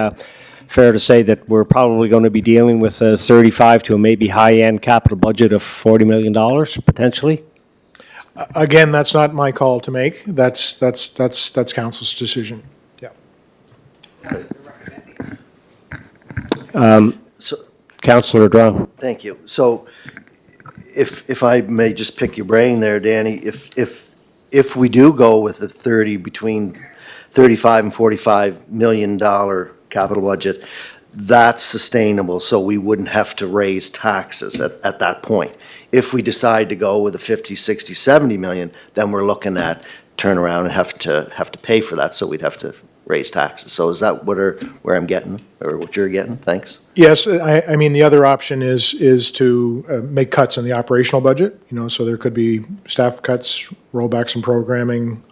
fair to say that we're probably going to be dealing with a 35 to a maybe high-end capital budget of $40 million, potentially? Again, that's not my call to make. That's council's decision. Yeah. Councillor Drown. Thank you. So if I may just pick your brain there, Danny, if we do go with the between 35 and $45 million capital budget, that's sustainable, so we wouldn't have to raise taxes at that point. If we decide to go with a 50, 60, 70 million, then we're looking at turn around and have to pay for that, so we'd have to raise taxes. So is that where I'm getting, or what you're getting? Thanks. Yes, I mean, the other option is to make cuts in the operational budget, so there could be staff cuts, rollbacks in programming.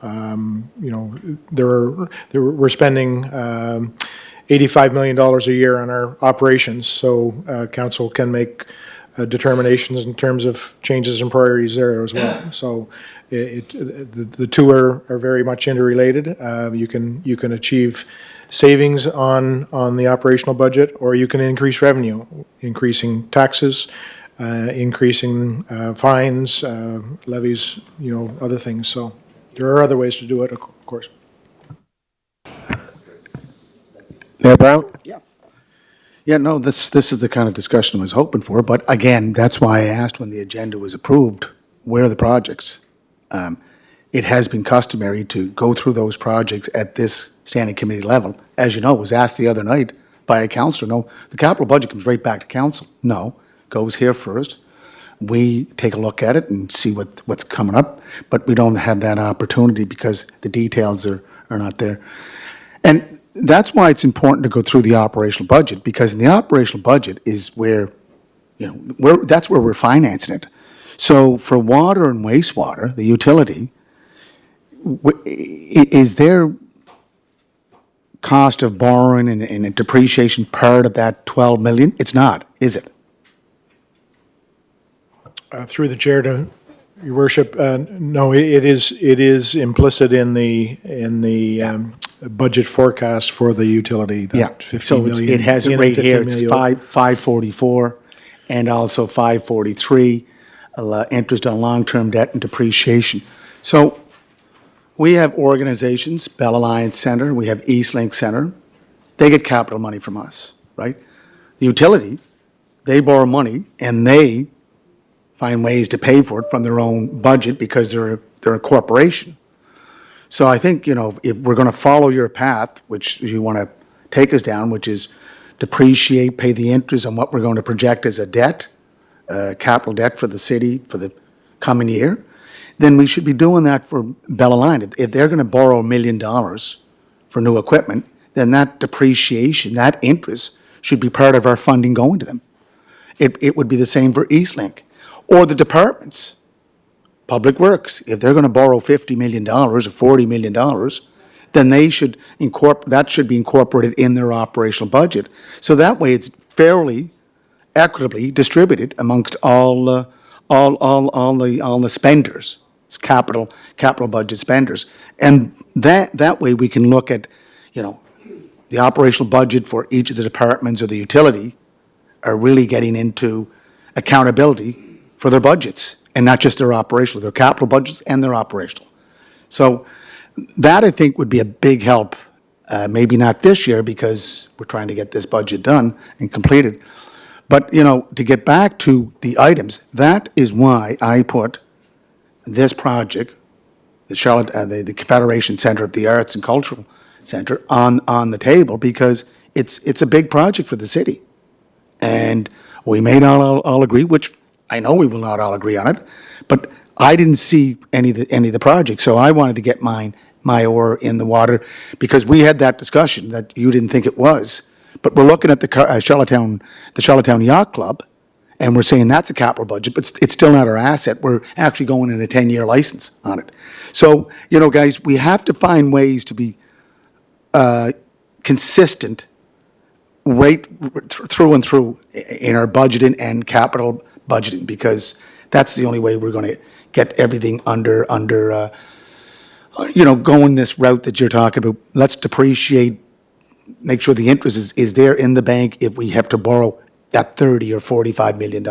We're spending $85 million a year on our operations, so council can make determinations in terms of changes in priorities there as well. So the two are very much interrelated. You can achieve savings on the operational budget, or you can increase revenue, increasing taxes, increasing fines, levies, other things. So there are other ways to do it, of course. Mayor Brown? Yeah, no, this is the kind of discussion I was hoping for, but again, that's why I asked when the agenda was approved, where are the projects? It has been customary to go through those projects at this standing committee level. As you know, it was asked the other night by a councillor, no, the capital budget comes right back to council. No, goes here first. we take a look at it and see what's coming up, but we don't have that opportunity because the details are not there. And that's why it's important to go through the operational budget, because in the operational budget is where, that's where we're financing it. So for water and wastewater, the utility, is their cost of borrowing and depreciation part of that 12 million? It's not, is it? Through the chair to your worship, no, it is implicit in the budget forecast for the utility. That Yeah, 50 so million. it has it in right 50 here, it's million. 544 and also 543, interest on long-term debt and depreciation. So we have organizations, Bell Alliance Center, we have Eastlink Center, they get capital money from us, right? The utility, they borrow money and they find ways to pay for it from their own budget because they're a corporation. So I think, if we're going to follow your path, which you want to take us down, which is depreciate, pay the interest on what we're going to project as a debt, capital debt for the city for the coming year, then we should be doing that for Bell Alliance. If they're going to borrow $1 million for new equipment, then that depreciation, that interest, should be part of our funding going to them. It would be the same for Eastlink. Or the departments, Public Works, if they're going to borrow $50 million or $40 million, then that should be incorporated in their operational budget. So that way it's fairly equitably distributed amongst all the spenders, capital budget spenders. And that way we can look at, the operational budget for each of the departments or the utility are really getting into accountability for their budgets, and not just their operational, their capital budgets and their operational. So that, I think, would be a big help, maybe not this year because we're trying to get this budget done and completed. But, to get back to the items, that is why I put this project, the Confederation Center of the Arts and Cultural Center, on the table, because it's a big project for the city. And we may not all agree, which I know we will not all agree on it, but I didn't see any of the projects, so I wanted to get my oar in the water, because we had that discussion that you didn't think it was. But we're looking at the Charlottetown Yacht Club, and we're saying that's a capital budget, but it's still not our asset. We're actually going in a 10-year license on it. So, guys, we have to find ways to be consistent right through and through in our budgeting and capital budgeting, because that's the only way we're going to get everything under going this route that you're talking about. Let's depreciate, make sure the interest is there in the bank if we have to borrow that $30 or $45 million.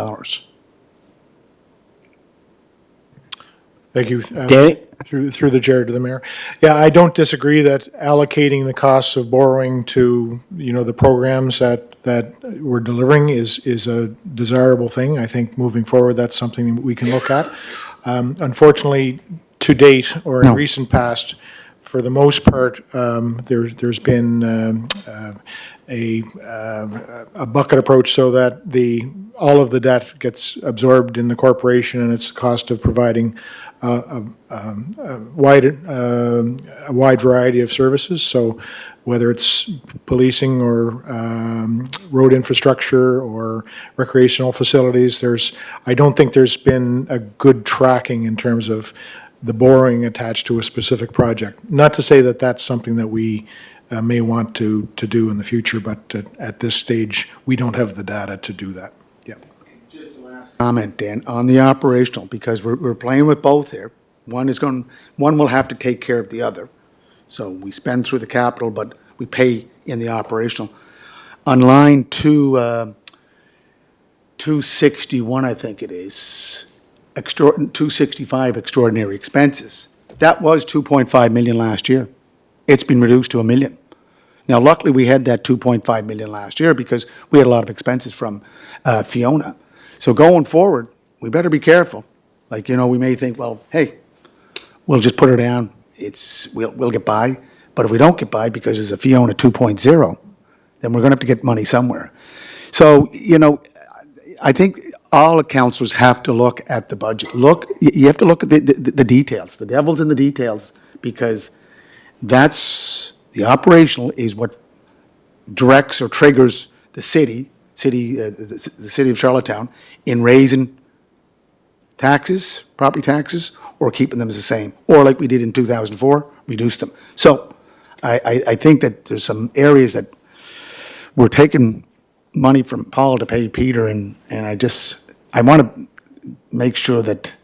Thank you. Danny? Through the chair to the mayor. Yeah, I don't disagree that allocating the costs of borrowing to, the programs that we're delivering is a desirable thing. I think moving forward, that's something we can look at. Unfortunately, to date, or in recent past, for the most part, there's been a bucket approach, so that all of the debt gets absorbed in the corporation, and it's the cost of providing a wide variety of services. So whether it's policing or road infrastructure or recreational facilities, I don't think there's been a good tracking in terms of the borrowing attached to a specific project. Not to say that that's something that we may want to do in the future, but at this stage, we don't have the data to do that. Yeah. Comment, Dan, on the operational, because we're playing with both here. One will have to take care of the other. So we spend through the capital, but we pay in the operational. On line 261, I think it is, 265 extraordinary expenses. That was 2.5 million last year. It's been reduced to $1 million. Now, luckily, we had that 2.5 million last year because we had a lot of expenses from Fiona. So going forward, we better be careful. Like, we may think, well, hey, we'll just put her down. We'll get by. But if we don't get by because there's a Fiona 2.0, then we're going to have to get money somewhere. So, I think all the councillors have to look at the budget. You have to look at the details. The devil's in the details, because that's, the operational is what directs or triggers the city of Charlottetown in raising taxes, property taxes, or keeping them as the same. Or like we did in 2004, reduce them. So I think that there's some areas that we're taking money from Paul to pay Peter, and I want to make sure that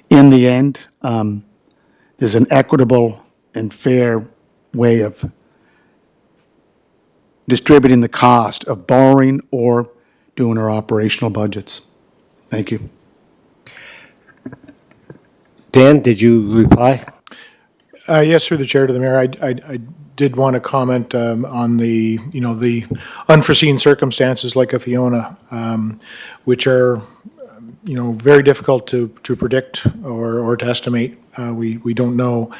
in the end, there's an equitable and fair way of distributing the cost of borrowing or doing our operational budgets. Thank you. Dan, did you reply? Yes, through the chair to the mayor, I did want to comment on the, the unforeseen circumstances like a Fiona, which are, very difficult to predict or to estimate. We don't know.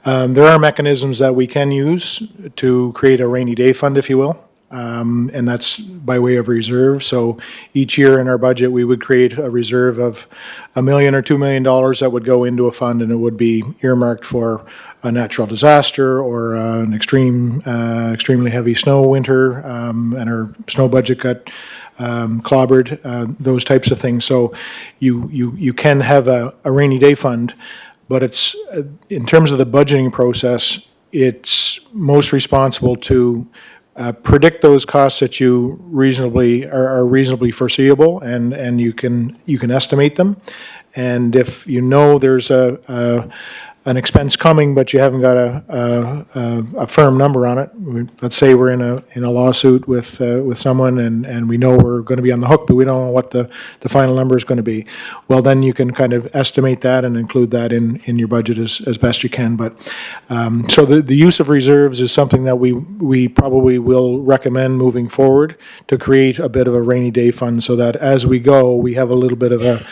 There are mechanisms that we can use to create a rainy day fund, if you will. And that's by way of reserve. So each year in our budget, we would create a reserve of $1 million or $2 million that would go into a fund, and it would be earmarked for a natural disaster or an extremely heavy snow winter, and our snow budget got clobbered, those types of things. So you can have a rainy day fund, but it's, in terms of the budgeting process, it's most responsible to predict those costs that you are reasonably foreseeable, and you can estimate them. And if you know there's an expense coming, but you haven't got a firm number on it. Let's say we're in a lawsuit with someone, and we know we're going to be on the hook, but we don't know what the final number is going to be. Well, then you can kind of estimate that and include that in your budget as best you can. But so the use of reserves is something that we probably will recommend moving forward, to create a bit of a rainy day fund, so that as we go, we have a little bit of a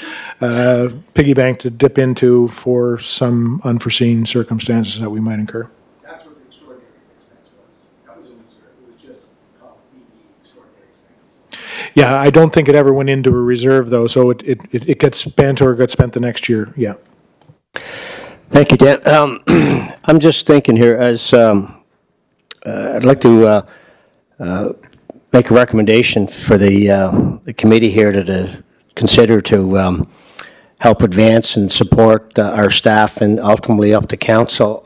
piggy bank to dip into for some unforeseen circumstances that we might incur. That's what the extraordinary expense was. That was in reserve. It was just called the extraordinary expense. Yeah, I don't think it ever went into a reserve, though, so it gets spent or gets spent the next year, yeah. Thank you, Dan. I'm just thinking here, as I'd like to make a recommendation for the committee here to consider to help advance and support our staff and ultimately up to council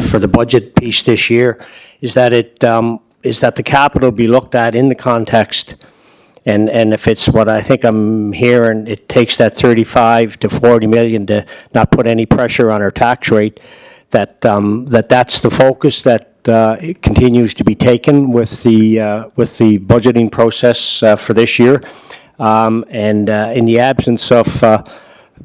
for the budget piece this year, is that the capital be looked at in the context, and if it's what I think I'm hearing, it takes that 35 to 40 million to not put any pressure on our tax rate, that's the focus that it continues to be taken with the budgeting process for this year. And in the absence of,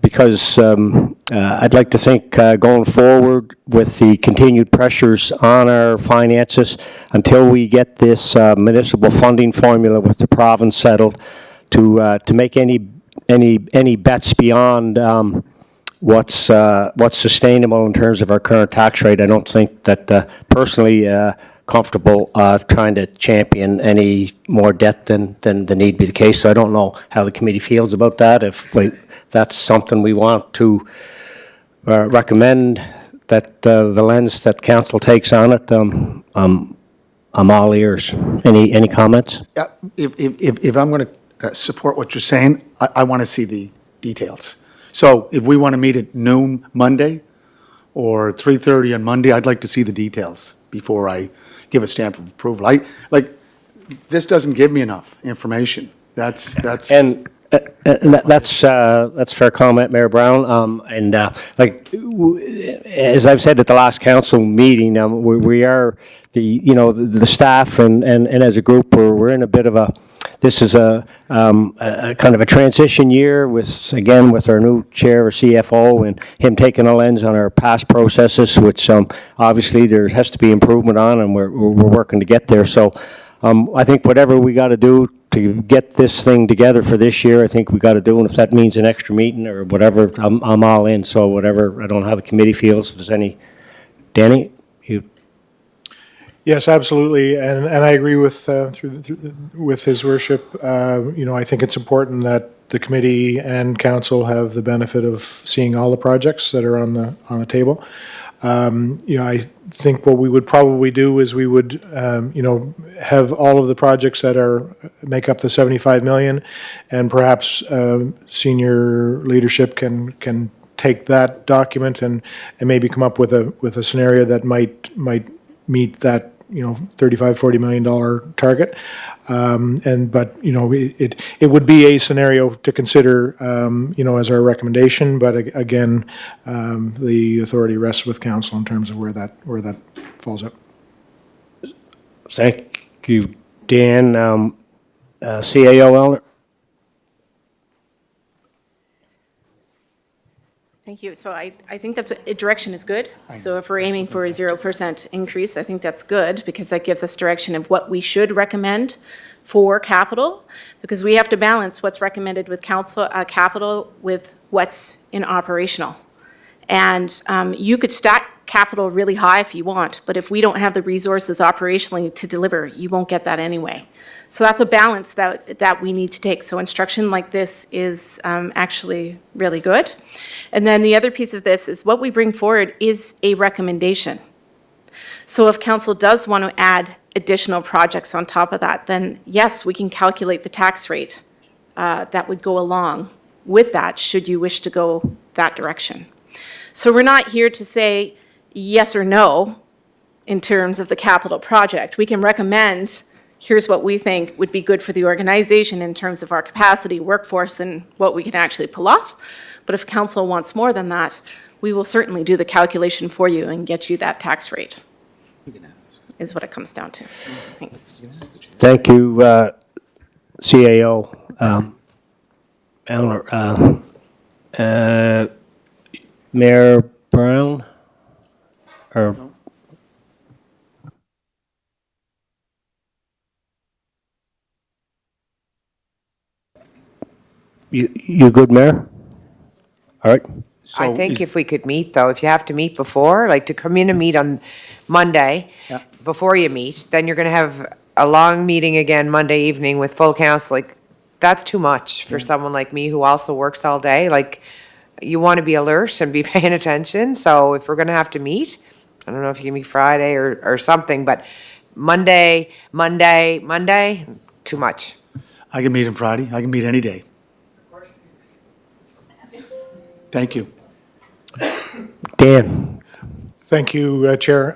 because I'd like to think going forward with the continued pressures on our finances, until we get this municipal funding formula with the province settled, to make any bets beyond what's sustainable in terms of our current tax rate. I don't think that personally comfortable trying to champion any more debt than need be the case. So I don't know how the committee feels about that. If that's something we want to recommend, that the lens that council takes on it, I'm all ears. Any comments? Yeah, if I'm going to support what you're saying, I want to see the details. So if we want to meet at noon Monday or 3:30 on Monday, I'd like to see the details before I give a stamp of approval. This doesn't give me enough information. That's. And that's fair comment, Mayor Brown. As I've said at the last council meeting, we are the staff and as a group, we're in a bit of this is a kind of a transition year with our new chair or CFO, and him taking a lens on our past processes, which obviously there has to be improvement on, and we're working to get there. So I think whatever we got to do to get this thing together for this year, I think we got to do, and if that means an extra meeting or whatever, I'm all in. So whatever, I don't know how the committee feels. If there's any, Danny, you. Yes, absolutely, and I agree with, with his worship. You know, I think it's important that the committee and council have the benefit of seeing all the projects that are on the table. You know, I think what we would probably do is we would, you know, have all of the projects that make up the 75 million, and perhaps senior leadership can take that document and maybe come up with a scenario that might meet that, you know, $35-40 million target. But, you know, it would be a scenario to consider, you know, as our recommendation, but again, the authority rests with council in terms of where that falls out. Thank you, Dan. CAO Elner? Thank you. So I think that's, direction is good. So if we're aiming for a 0% increase, I think that's good because that gives us direction of what we should recommend for capital, because we have to balance what's recommended with council, capital with what's in operational. And you could stack capital really high if you want, but if we don't have the resources operationally to deliver, you won't get that anyway. So that's a balance that we need to take. So instruction like this is actually really good. And then the other piece of this is what we bring forward is a recommendation. So if council does want to add additional projects on top of that, then yes, we can calculate the tax rate that would go along with that should you wish to go that direction. So we're not here to say yes or no in terms of the capital project. We can recommend, here's what we think would be good for the organization in terms of our capacity, workforce, and what we can actually pull off. But if council wants more than that, we will certainly do the calculation for you and get you that tax rate, is what it comes down to. Thanks. Thank you, CAO Elner. Mayor Brown? Or you good, Mayor? All right. I think if we could meet, though, if you have to meet before, like to come in and meet on Monday, before you meet, then you're going to have a long meeting again Monday evening with full council. Like, that's too much for someone like me who also works all day. Like, you want to be alert and be paying attention. So if we're going to have to meet, I don't know if you can meet Friday or something, but Monday, too much. I can meet him Friday. I can meet any day. Thank you. Dan? Thank you, Chair.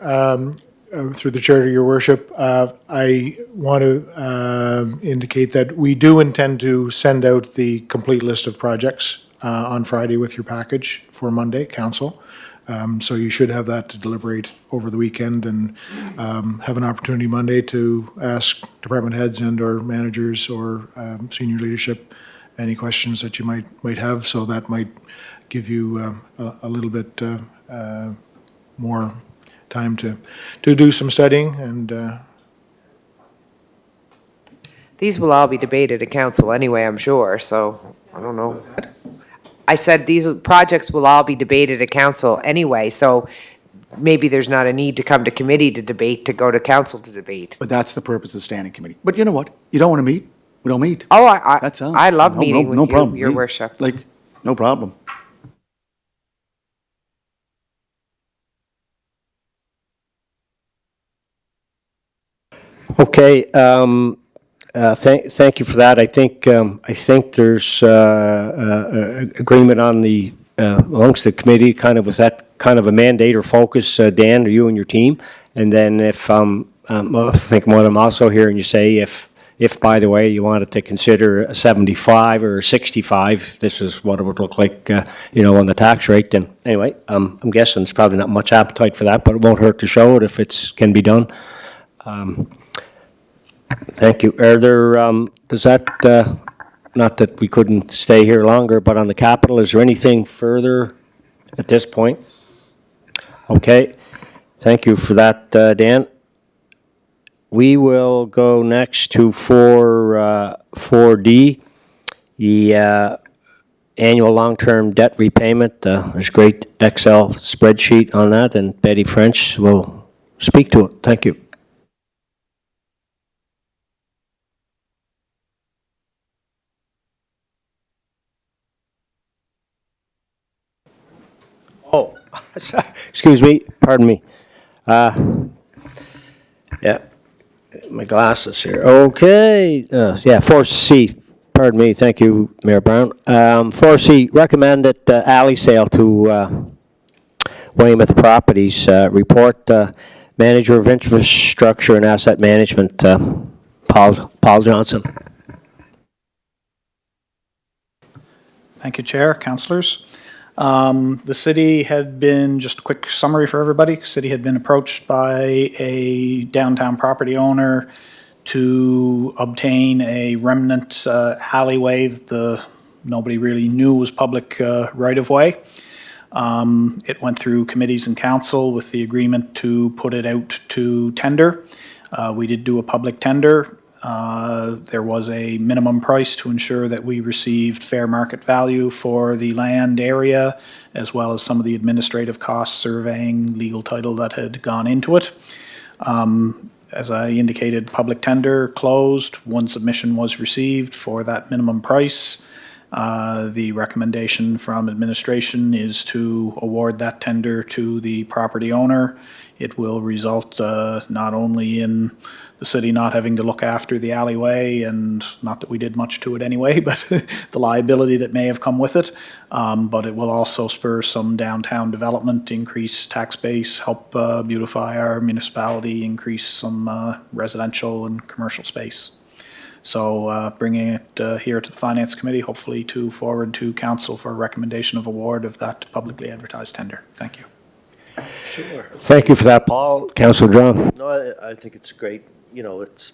Through the chair to your worship, I want to indicate that we do intend to send out the complete list of projects on Friday with your package for Monday, council. So you should have that to deliberate over the weekend and have an opportunity Monday to ask department heads and or managers or senior leadership any questions that you might have. So that might give you a little bit more time to do some studying and These will all be debated at council anyway, I'm sure, so I don't know. I said these projects will all be debated at council anyway, so maybe there's not a need to come to committee to debate, to go to council to debate. But that's the purpose of standing committee. But you know what? You don't want to meet? We don't meet. Oh, That's all. I love No, meeting no, no with you, problem. your Me- worship. Like, no problem. Okay, thank you for that. I think there's agreement on the, amongst the committee, kind of with that kind of a mandate or focus, Dan, or you and your team. And then if, I think what I'm also hearing you say, if by the way, you wanted to consider a 75 or a 65, this is what it would look like, you know, on the tax rate, then anyway, I'm guessing there's probably not much appetite for that, but it won't hurt to show it if it's, can be done. Thank you. Are there, does that, not that we couldn't stay here longer, but on the capital, is there anything further at this point? Okay. Thank you for that, Dan. We will go next to 4D, the annual long-term debt repayment. There's a great Excel spreadsheet on that, and Betty French will speak to it. Thank you. Excuse me, pardon me. Yeah, my glasses here. Okay, yeah, 4C, pardon me, thank you, Mayor Brown. 4C, recommended alley sale to Weymouth Properties. Report, Manager of Infrastructure and Asset Management, Paul Johnson. Thank you, Chair, councillors. The city had been, just a quick summary for everybody, city had been approached by a downtown property owner to obtain a remnant alleyway that nobody really knew was public right-of-way. It went through committees and council with the agreement to put it out to tender. We did do a public tender. There was a minimum price to ensure that we received fair market value for the land area, as well as some of the administrative costs, surveying, legal title that had gone into it. As I indicated, public tender closed. One submission was received for that minimum price. The recommendation from administration is to award that tender to the property owner. It will result not only in the city not having to look after the alleyway, and not that we did much to it anyway, but the liability that may have come with it, but it will also spur some downtown development, increase tax base, help beautify our municipality, increase some residential and commercial space. So bringing it here to the Finance Committee, hopefully to forward to Council for a recommendation of award of that publicly advertised tender. Thank you. Thank you for that, Paul. Councillor John. No, I think it's great. You know, it's,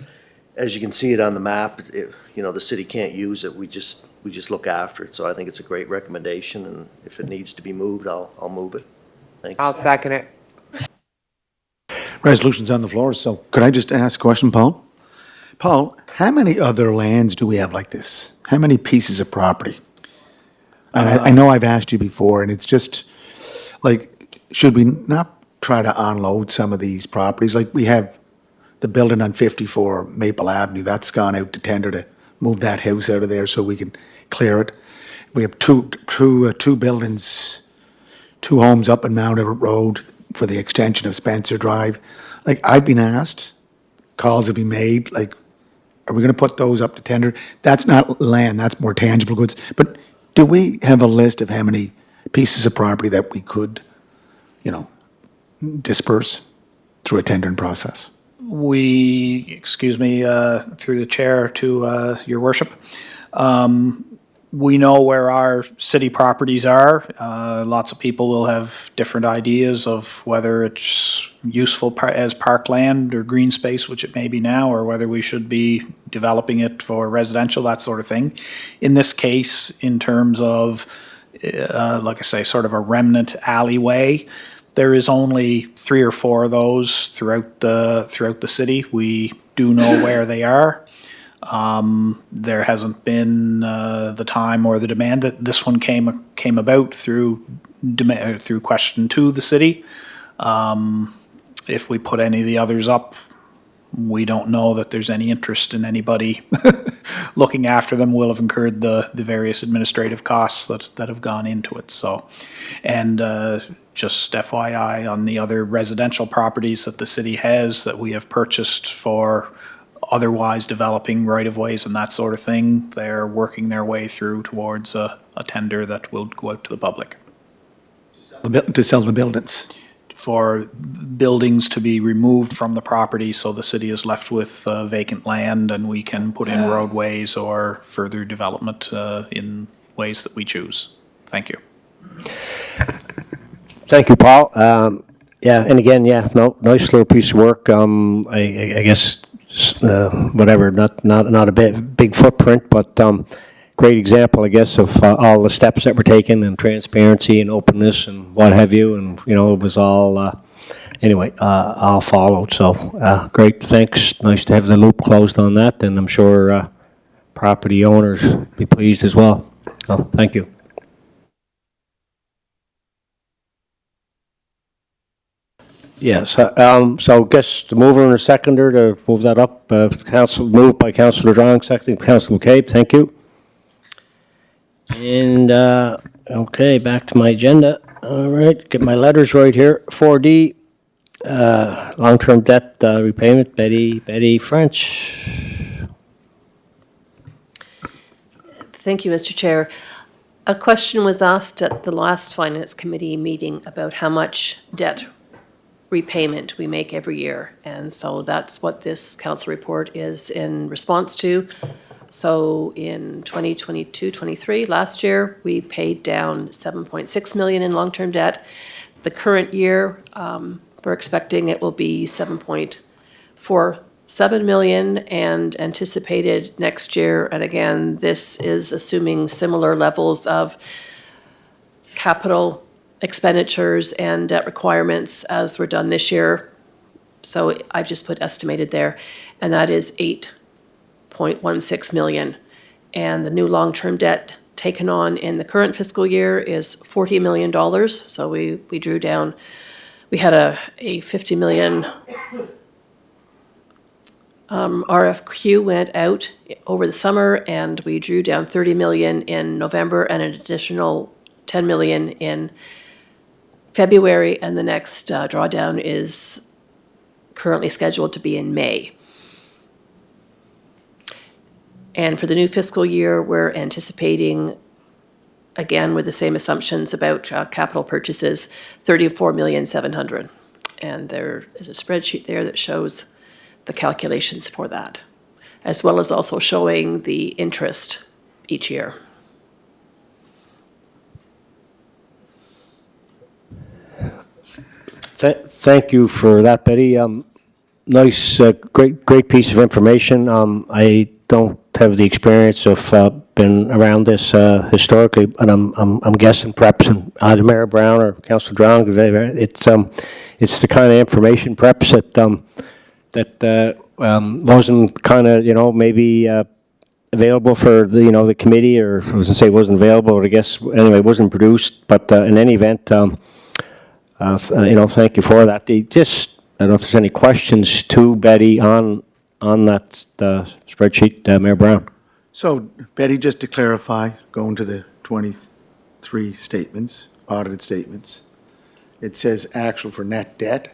as you can see it on the map, you know, the city can't use it. We just look after it. So I think it's a great recommendation, and if it needs to be moved, I'll move it. Thanks. I'll second it. Resolution's on the floor, so could I just ask a question, Paul? Paul, how many other lands do we have like this? How many pieces of property? I know I've asked you before, and it's just, like, should we not try to unload some of these properties? Like, we have the building on 54 Maple Avenue, that's gone out to tender to move that house out of there so we can clear it. We have two buildings, two homes up in Mount Everett Road for the extension of Spencer Drive. Like, I've been asked, calls have been made, like, are we gonna put those up to tender? That's not land, that's more tangible goods. But do we have a list of how many pieces of property that we could, you know, disperse through a tendering process? We, excuse me, through the chair to your worship, we know where our city properties are. Lots of people will have different ideas of whether it's useful as parkland or green space, which it may be now, or whether we should be developing it for residential, that sort of thing. In this case, in terms of, like I say, sort of a remnant alleyway, there is only 3 or 4 of those throughout the city. We do know where they are. There hasn't been the time or the demand that this one came about through question to the city. If we put any of the others up, we don't know that there's any interest in anybody looking after them. We'll have incurred the various administrative costs that have gone into it. So, and just FYI, on the other residential properties that the city has that we have purchased for otherwise developing right-of-ways and that sort of thing, they're working their way through towards a tender that will go out to the public. To sell the buildings? For buildings to be removed from the property, so the city is left with vacant land and we can put in roadways or further development in ways that we choose. Thank you. Thank you, Paul. Yeah, and again, yeah, no, nice little piece of work. I guess, whatever, not a big footprint, but great example, I guess, of all the steps that were taken and transparency and openness and what have you. And, you know, it was all, anyway, all followed. So great, thanks. Nice to have the loop closed on that. And I'm sure property owners be pleased as well. So thank you. Yes, so guess the mover and the seconder to move that up. Moved by Councillor John, seconded by Councillor McCabe. Thank you. And, okay, back to my agenda. All right, get my letters right here. 4D, long-term debt repayment, Betty French. Thank you, Mr. Chair. A question was asked at the last Finance Committee meeting about how much debt repayment we make every year. And so that's what this council report is in response to. So in 2022-23, last year, we paid down 7.6 million in long-term debt. The current year, we're expecting it will be 7.47 million and anticipated next year. And again, this is assuming similar levels of capital expenditures and debt requirements as were done this year. So I've just put estimated there, and that is 8.16 million. And the new long-term debt taken on in the current fiscal year is $40 million. So we drew down, we had a $50 million RFQ went out over the summer, and we drew down 30 million in November and an additional 10 million in February, and the next drawdown is currently scheduled to be in May. And for the new fiscal year, we're anticipating, again, with the same assumptions about capital purchases, 34,700,000. And there is a spreadsheet there that shows the calculations for that, as well as also showing the interest each year. Thank you for that, Betty. Nice, great piece of information. I don't have the experience of been around this historically, but I'm guessing perhaps either Mayor Brown or Councillor Drown, it's the kind of information perhaps that wasn't kind of maybe available for the committee, or I was gonna say wasn't available, but I guess anyway it wasn't produced. But in any event, thank you for that. I don't know if there's any questions to Betty on that spreadsheet, Mayor Brown. So Betty, just to clarify, going to the 23 statements, audited statements, it says actual for net debt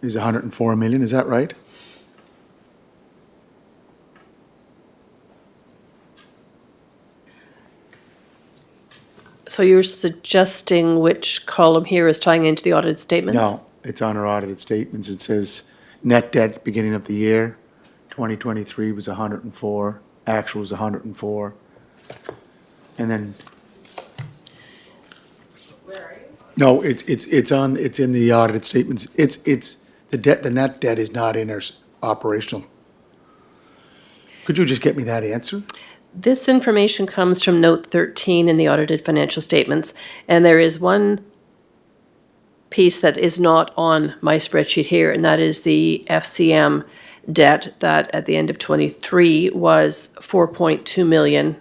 is 104 million, is that right? So you're suggesting which column here is tying into the audited statements? No, it's on our audited statements. It says net debt beginning of the year, 2023 was 104, actual was 104. And then. Where are you? No, it's in the audited statements. It's the debt, the net debt is not in our operational. Could you just get me that answer? This information comes from note 13 in the audited financial statements, and there is one piece that is not on my spreadsheet here, and that is the FCM debt that at the end of 23 was 4.2 million.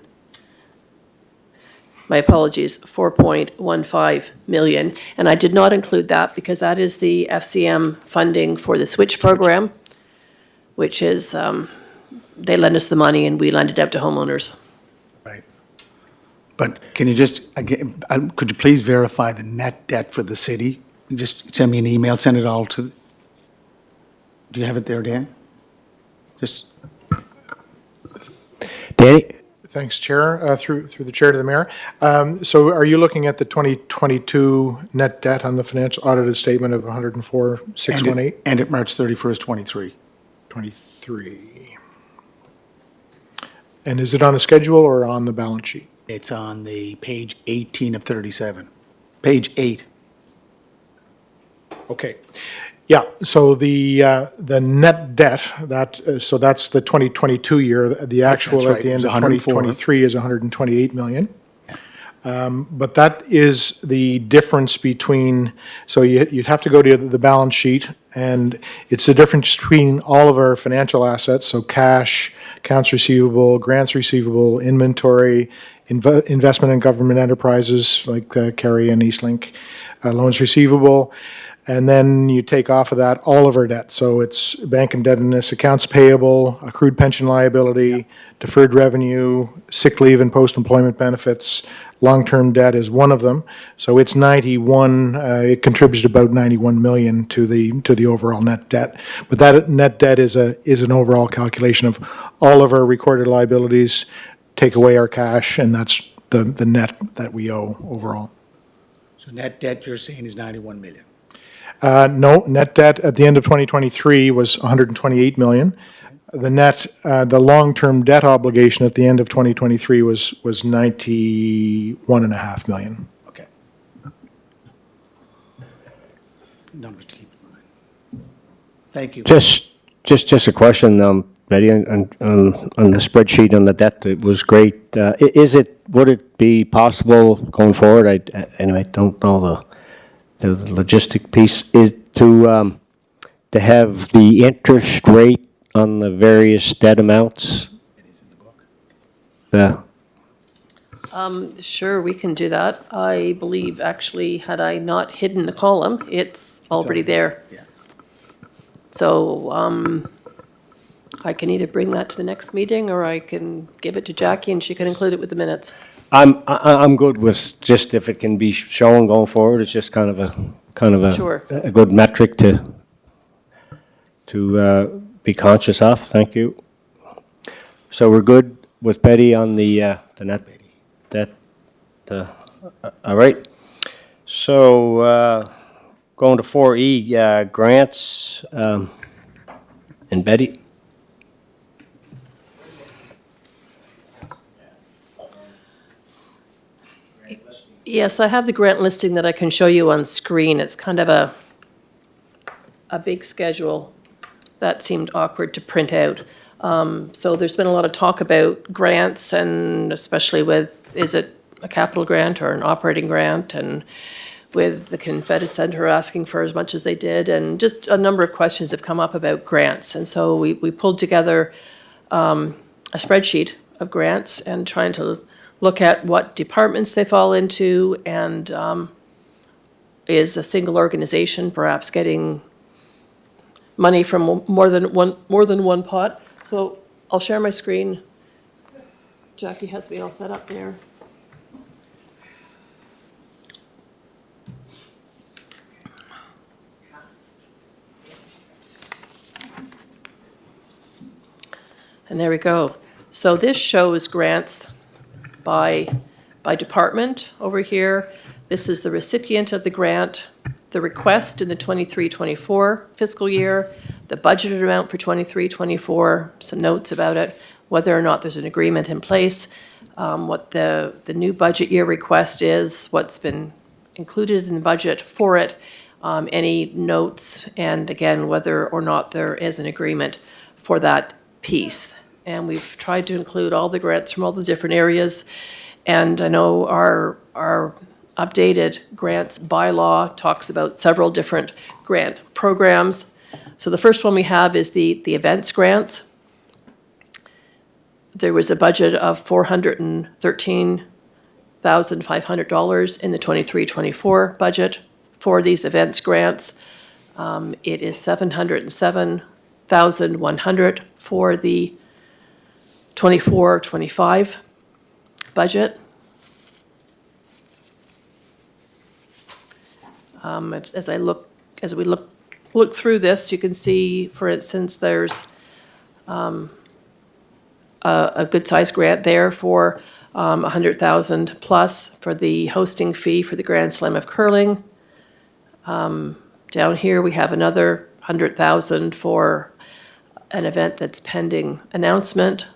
My apologies, 4.15 million. And I did not include that because that is the FCM funding for the Switch program, which is, they lend us the money and we lend it out to homeowners. Right. But can you just, again, could you please verify the net debt for the city? Just send me an email, send it all to, do you have it there, Dan? Just. Danny? Thanks, Chair, through the Chair to the Mayor. So are you looking at the 2022 net debt on the financial audited statement of 104,618? And at March 31st, 23. 23. And is it on a schedule or on the balance sheet? It's on the page 18 of 37. Page 8. Okay. Yeah, so the net debt, so that's the 2022 year. The actual That's right, at the it end was of 104. 2023 is 128 million. But that is the difference between, so you'd have to go to the balance sheet, and it's the difference between all of our financial assets, so cash, accounts receivable, grants receivable, inventory, investment in government enterprises like Kerry and Eastlink, loans receivable, And then you take off of that all of our debt. So it's bank indebtedness, accounts payable, accrued pension liability, deferred revenue, sick leave and post-employment benefits. Long-term debt is one of them. So it's 91, it contributes about 91 million to the overall net debt. But that net debt is an overall calculation of all of our recorded liabilities, take away our cash, and that's the net that we owe overall. So net debt, you're saying, is 91 million? No, net debt at the end of 2023 was 128 million. The long-term debt obligation at the end of 2023 was 91.5 million. Okay. Numbers to keep in mind. Thank you. Just a question, Betty, on the spreadsheet on the debt, it was great. Would it be possible going forward, anyway, don't know the logistic piece, is to have the interest rate on the various debt amounts? It is in the book. Sure, we can do that. I believe, actually, had I not hidden the column, it's already there. Yeah. So I can either bring that to the next meeting, or I can give it to Jackie and she can include it with the minutes. I'm good with just if it can be shown going forward. It's just kind of a Sure. a good metric to be conscious of. Thank you. So we're good with Betty on the net debt. All right. So going to 4E, grants, and Betty. Yes, I have the grant listing that I can show you on screen. It's kind of a big schedule that seemed awkward to print out. So there's been a lot of talk about grants, and especially with, is it a capital grant or an operating grant? And with the Confederate Center asking for as much as they did, and just a number of questions have come up about grants. And so we pulled together a spreadsheet of grants and trying to look at what departments they fall into, and is a single organization perhaps getting money from more than one pot. So I'll share my screen. Jackie has me all set up there. And there we go. So this shows grants by department over here. This is the recipient of the grant, the request in the 23-24 fiscal year, the budgeted amount for 23-24, some notes about it, whether or not there's an agreement in place, what the new budget year request is, what's been included in the budget for it, any notes, and again, whether or not there is an agreement for that piece. And we've tried to include all the grants from all the different areas. And I know our updated grants bylaw talks about several different grant programs. So the first one we have is the events grants. There was a budget of $413,500 in the 23-24 budget for these events grants. It is $707,100 for the 24-25 budget. As we look through this, you can see, for instance, there's a good size grant there for $100,000 plus for the hosting fee for the Grand Slam of Curling. Down here, we have another $100,000 for an event that's pending announcement.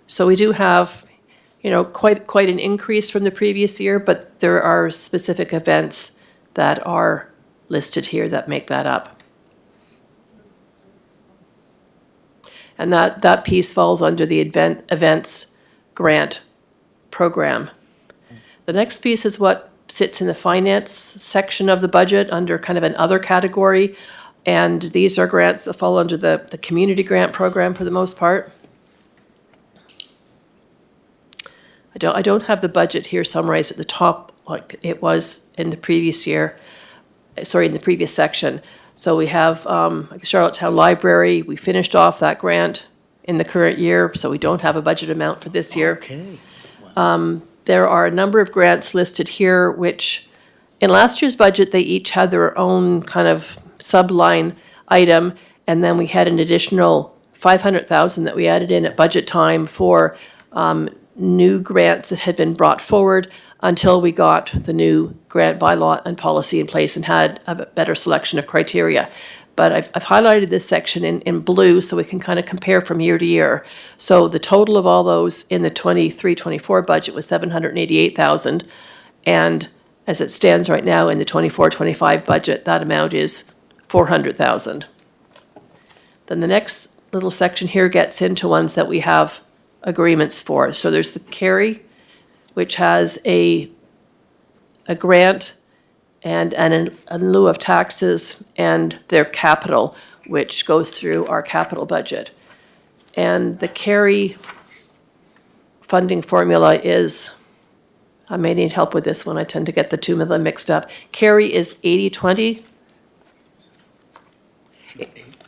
So we do have, quite an increase from the previous year, but there are specific events that are listed here that make that up. And that piece falls under the events grant program. The next piece is what sits in the finance section of the budget under kind of an other category. And these are grants that fall under the community grant program for the most part. I don't have the budget here summarized at the top like it was in the previous year, sorry, in the previous section. So we have Charlottetown Library, we finished off that grant in the current year, so we don't have a budget amount for this year. Okay. There are a number of grants listed here, which in last year's budget, they each had their own kind of subline item, and then we had an additional 500,000 that we added in at budget time for new grants that had been brought forward until we got the new grant bylaw and policy in place and had a better selection of criteria. But I've highlighted this section in blue so we can kind of compare from year to year. So the total of all those in the 23-24 budget was 788,000. And as it stands right now in the 24-25 budget, that amount is 400,000. Then the next little section here gets into ones that we have agreements for. So there's the Kerry, which has a grant and in lieu of taxes and their capital, which goes through our capital budget. And the Kerry funding formula is, I may need help with this one, I tend to get the two of them mixed up. Kerry is 80-20.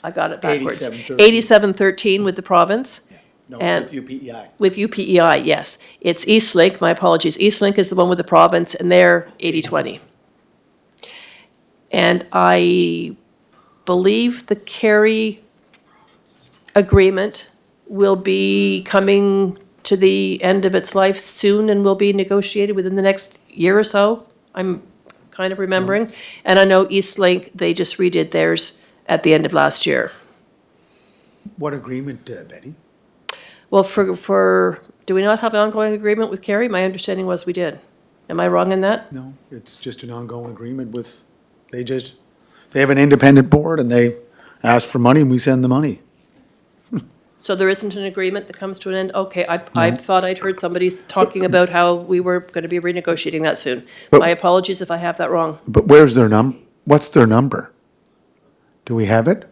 I got it backwards. 87-13 with the province. No, And- with UPEI. With UPEI, yes. It's Eastlink, my apologies. Eastlink is the one with the province, and they're 80-20. And I believe the Kerry agreement will be coming to the end of its life soon and will be negotiated within the next year or so, I'm kind of remembering. And I know Eastlink, they just redid theirs at the end of last year. What agreement, Betty? Well, do we not have an ongoing agreement with Kerry? My understanding was we did. Am I wrong in that? No, it's just an ongoing agreement with, they have an independent board and they ask for money and we send the money. So there isn't an agreement that comes to an end? Okay, I thought I'd heard somebody talking about how we were going to be renegotiating that soon. But- My apologies if I have that wrong. But where's their what's their number? Do we have it?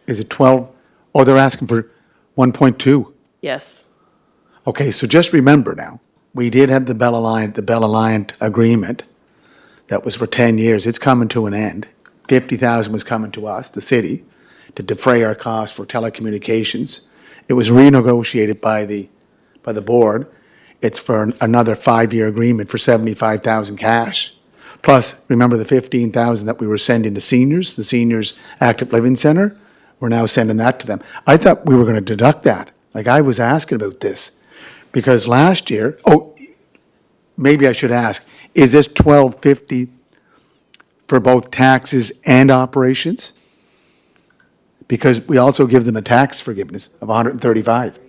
Is it 12? Oh, they're asking for 1.2. Yes. Okay, so just remember now, we did have the Bell Alliant agreement that was for 10 years. It's coming to an end. 50,000 was coming to us, the city, to defray our costs for telecommunications. It was renegotiated by the board. It's for another 5-year agreement for 75,000 cash. Plus, remember the 15,000 that we were sending to seniors, the Seniors Active Living Center? We're now sending that to them. I thought we were going to deduct that. Like, I was asking about this. Because last year, maybe I should ask, is this 1,250 for both taxes and operations? Because we also give them a tax forgiveness of 135.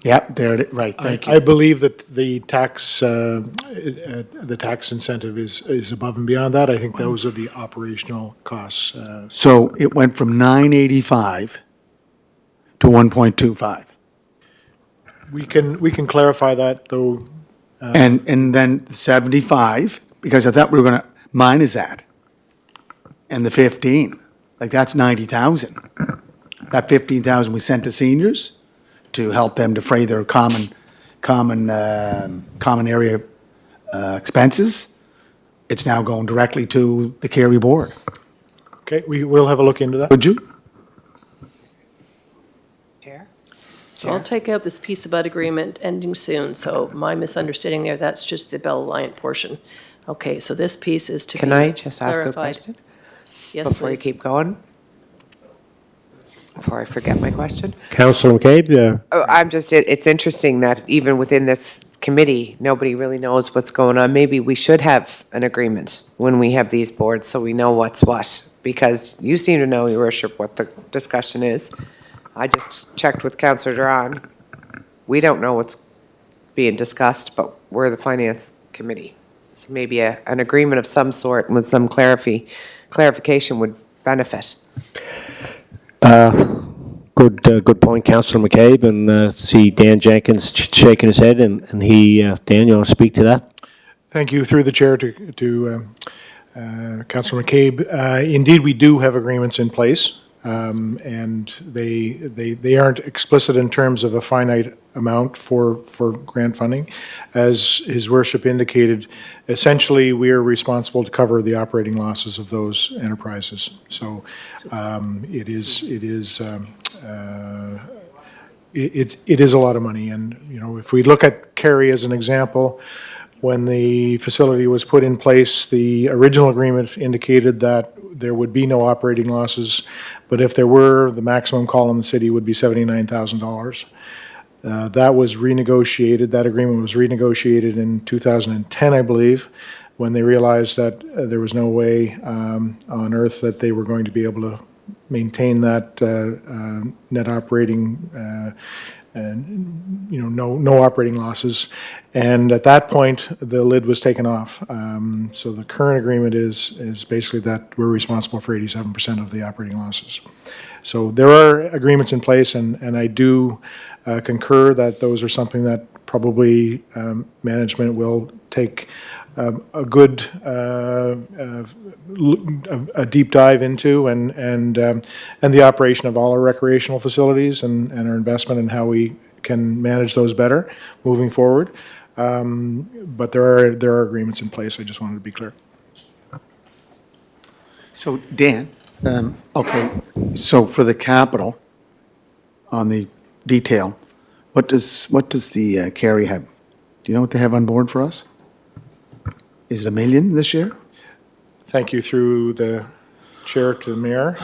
Yep, there it is, right, thank I you. believe that the tax incentive is above and beyond that. I think those are the operational costs. So it went from 985 to 1.25. We can clarify that, though. And then 75, because I thought we were going to minus that. And the 15, like that's 90,000. That 15,000 we sent to seniors to help them defray their common area expenses. It's now going directly to the Kerry board. Okay, we will have a look into that. Would you? Chair? So I'll take out this piece about agreement ending soon. So my misunderstanding there, that's just the Bell Alliant portion. Okay, so this piece is to be Can I just ask a clarified. question? Yes, Before you please. keep going? Before I forget my question? Councillor McCabe, Oh, it's interesting that even within this committee, nobody really knows what's going on. Maybe we should have an agreement when we have these boards so we know what's what. Because you seem to know, Your Worship, what the discussion is. I just checked with Councillor Duran. We don't know what's being discussed, but we're the Finance Committee. So maybe an agreement of some sort with some clarification would benefit. good point, Councillor McCabe, and see Dan Jenkins shaking his head, and Dan, you want to speak to that? Thank you, through the chair, to Councillor McCabe. Indeed, we do have agreements in place. And they aren't explicit in terms of a finite amount for grant funding. As His Worship indicated, essentially, we are responsible to cover the operating losses of those enterprises. So it is a lot of money. And, you know, if we look at Kerry as an example, when the facility was put in place, the original agreement indicated that there would be no operating losses, but if there were, the maximum call in the city would be $79,000. That was renegotiated, that agreement was renegotiated in 2010, I believe, when they realized that there was no way on earth that they were going to be able to maintain that net operating, no operating losses. And at that point, the lid was taken off. So the current agreement is basically that we're responsible for 87% of the operating losses. So there are agreements in place, and I do concur that those are something that probably management will take a good, a deep dive into, and the operation of all our recreational facilities and our investment in how we can manage those better moving forward. But there are agreements in place. I just wanted to be clear. So Dan, okay, so for the capital, on the detail, what does the Kerry have? Do you know what they have on board for us? Is it $1 million this year? Thank you through the chair to the mayor.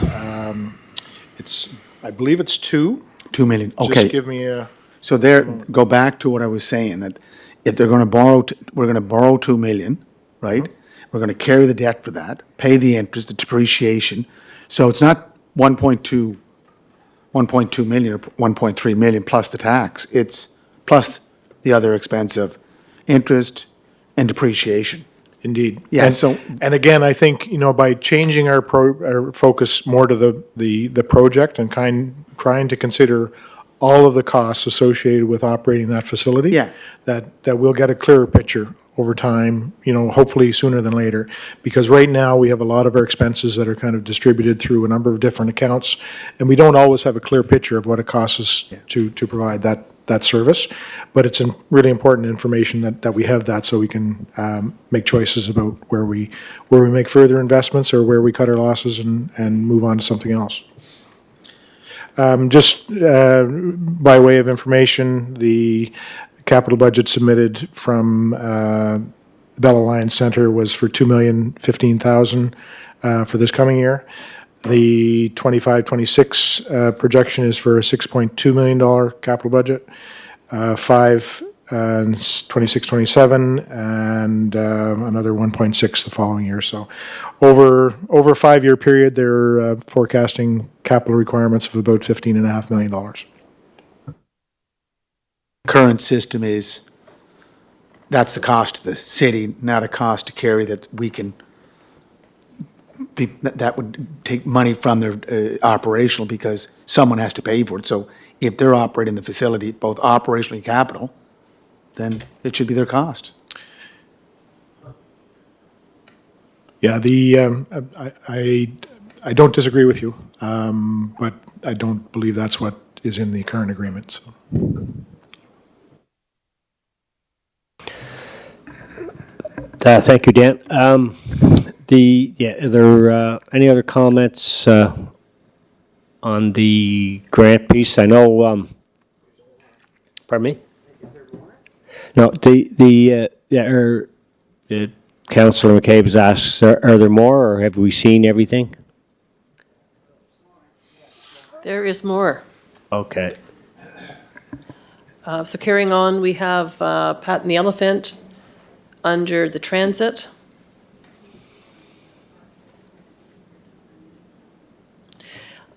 I believe it's 2. $2 million, okay. Just give me a, So there, go back to what I was saying, that if they're gonna borrow, we're gonna borrow $2 million, right? We're gonna carry the debt for that, pay the interest, the depreciation. So it's not 1.2 million or 1.3 million plus the tax. It's plus the other expense of interest and depreciation. indeed. Yeah, And- so- And again, I think, by changing our focus more to the project and trying to consider all of the costs associated with operating that facility. Yeah. That we'll get a clearer picture over time, hopefully sooner than later. Because right now, we have a lot of our expenses that are kind of distributed through a number of different accounts, and we don't always have a clear picture of what it costs us to provide that service. But it's really important information that we have that, so we can make choices about where we make further investments or where we cut our losses and move on to something else. Just by way of information, the capital budget submitted from Bell Alliance Center was for $2,015,000 for this coming year. The 25-26 projection is for a $6.2 million capital budget, 26-27, and another 1.6 the following year. So over a 5-year period, they're forecasting capital requirements of about $15.5 million. Current system is, that's the cost to the city, not a cost to Kerry that we can, that would take money from their operational, because someone has to pay for it. So if they're operating the facility, both operationally and capital, then it should be their cost. Yeah, I don't disagree with you, but I don't believe that's what is in the current agreement, so. Thank you, Dan. Are there any other comments on the grant piece? I know, pardon me? No, Councillor McCabe has asked, are there more, or have we seen everything? There is more. Okay. So carrying on, we have Pat and the Elephant under the transit.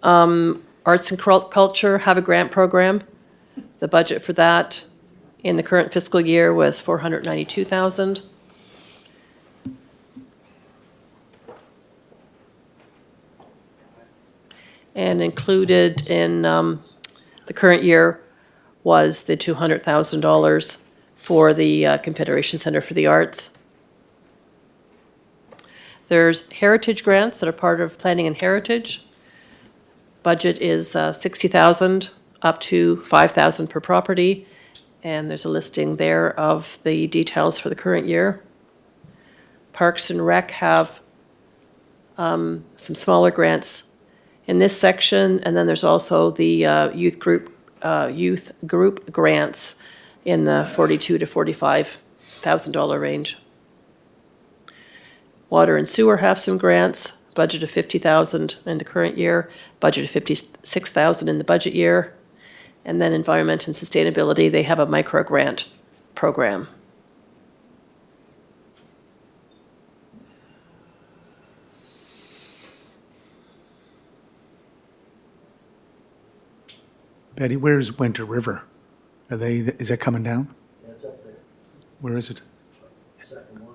Arts and culture have a grant program. The budget for that in the current fiscal year was $492,000. And included in the current year was the $200,000 for the Confederation Center for the Arts. There's heritage grants that are part of planning and heritage. budget is 60,000 up to 5,000 per property, and there's a listing there of the details for the current year. Parks and Rec have some smaller grants in this section, and then there's also the youth group grants in the $42,000 to $45,000 range. Water and Sewer have some grants, budget of $50,000 in the current year, budget of $56,000 in the budget year. And then Environment and Sustainability, they have a micro grant program. Betty, where's Winter River? Is that coming down? That's up there, Where is it? second one,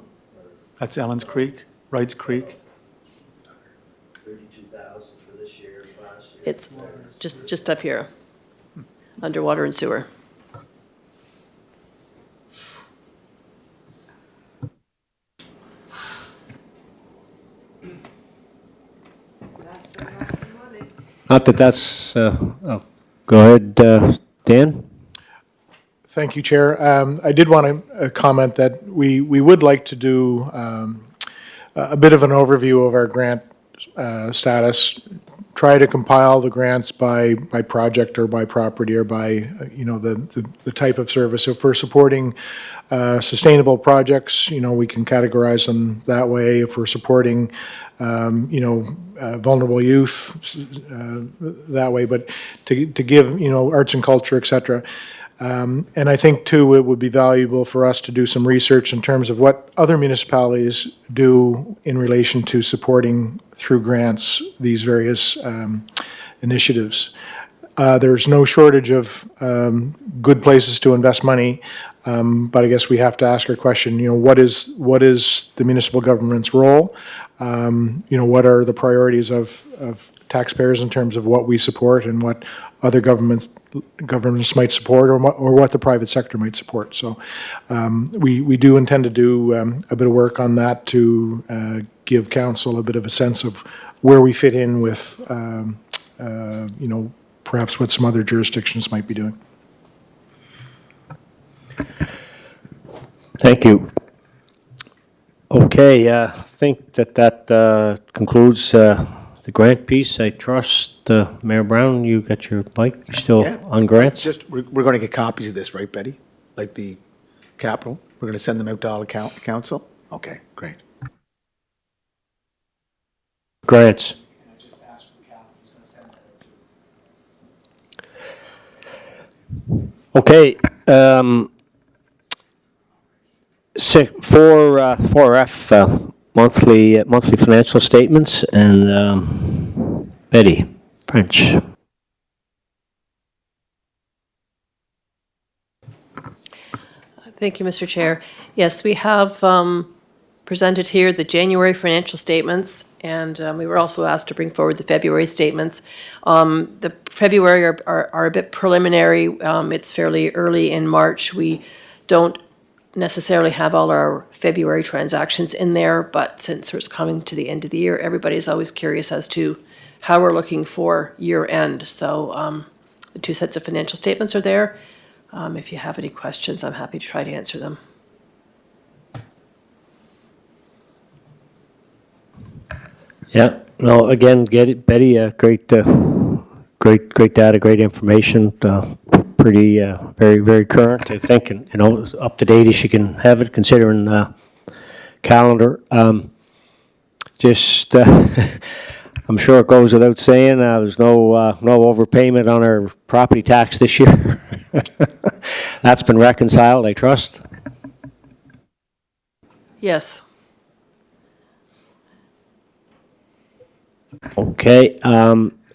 That's Ellen's Creek, Wrights Creek? 32,000 for this year, last year. It's just up here, under Water and Sewer. Not that that's, oh, go ahead, Dan? Thank you, Chair. I did want to comment that we would like to do a bit of an overview of our grant status, try to compile the grants by project or by property or by, the type of service. So for supporting sustainable projects, we can categorize them that way. If we're supporting, vulnerable youth, that way, but to give, arts and culture, et cetera. And I think, too, it would be valuable for us to do some research in terms of what other municipalities do in relation to supporting through grants these various initiatives. There's no shortage of good places to invest money, but I guess we have to ask our question, what is the municipal government's role? What are the priorities of taxpayers in terms of what we support and what other governments might support, or what the private sector might support. So we do intend to do a bit of work on that to give council a bit of a sense of where we fit in with, perhaps what some other jurisdictions might be doing. Thank you. Okay, I think that concludes the grant piece. I trust, Mayor Brown, you got your mic, you're still Yeah. on grants? We're going to get copies of this, right, Betty? Like the capital? We're going to send them out to all the council? Okay, great. Grants. Okay, 4F, monthly financial statements, and Betty French. Thank you, Mr. Chair. Yes, we have presented here the January financial statements, and we were also asked to bring forward the February statements. The February are a bit preliminary. It's fairly early in March. We don't necessarily have all our February transactions in there, but since it's coming to the end of the year, everybody's always curious as to how we're looking for year end. So the two sets of financial statements are there. If you have any questions, I'm happy to try to answer them. Yeah, no, again, get it, Betty, great data, great information, pretty, very, very current, I think, and, up to date as you can have it, considering calendar. Just, I'm sure it goes without saying, there's no overpayment on our property tax this year. That's been reconciled, I trust. Yes. Okay,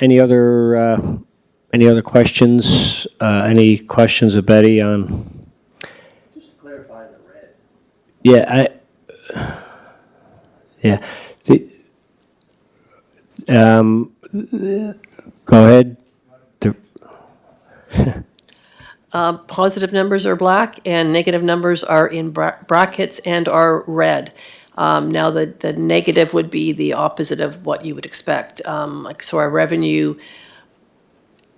any other questions? Any questions of Betty on? Just to clarify the red. Yeah, go ahead. Positive numbers are black and negative numbers are in brackets and are red. Now, the negative would be the opposite of what you would expect. So our revenue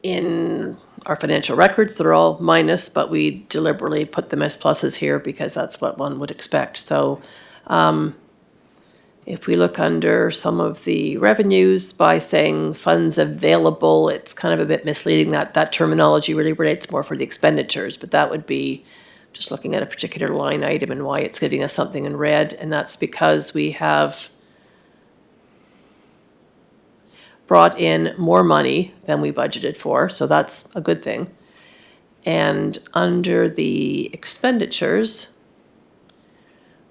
in our financial records, they're all minus, but we deliberately put them as pluses here because that's what one would expect. So if we look under some of the revenues by saying funds available, it's kind of a bit misleading. That terminology really relates more for the expenditures, but that would be just looking at a particular line item and why it's giving us something in red, and that's because we have brought in more money than we budgeted for, so that's a good thing. And under the expenditures,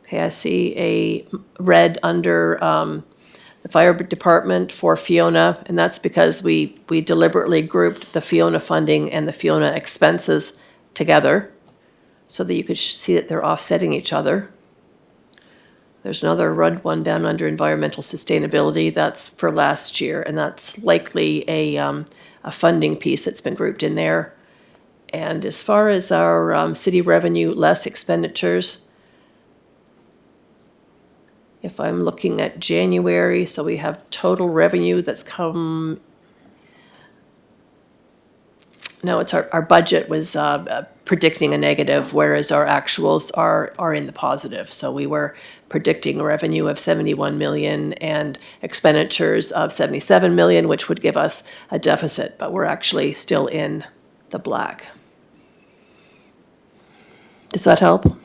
okay, I see a red under the fire department for Fiona, and that's because we deliberately grouped the Fiona funding and the Fiona expenses together so that you could see that they're offsetting each other. There's another red one down under environmental sustainability. That's for last year, and that's likely a funding piece that's been grouped in there. And as far as our city revenue less expenditures, if I'm looking at January, so we have total revenue that's come. No, it's our budget was predicting a negative, whereas our actuals are in the positive. So we were predicting a revenue of 71 million and expenditures of 77 million, which would give us a deficit, but we're actually still in the black. Does that help?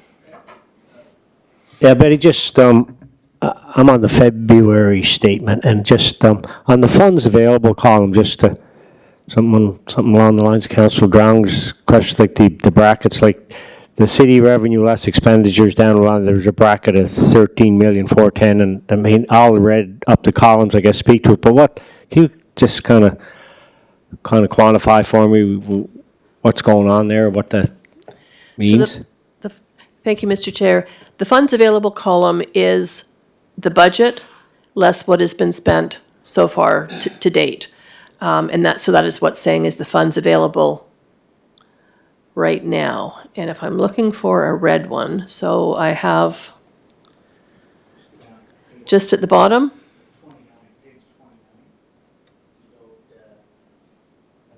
Yeah, Betty, just, I'm on the February statement, and just, on the funds available column, just something along the lines of Councillor Drown's question, like the brackets, like the city revenue less expenditures down the line, there's a bracket of 13,410,000, and I mean, I'll read up the columns, I guess, speak to it, but what, can you just kind of quantify for me what's going on there, what that means? Thank you, Mr. Chair. The funds available column is the budget less what has been spent so far to date. And that is what's saying is the funds available right now. And if I'm looking for a red one, so I have just at the bottom. Page 29,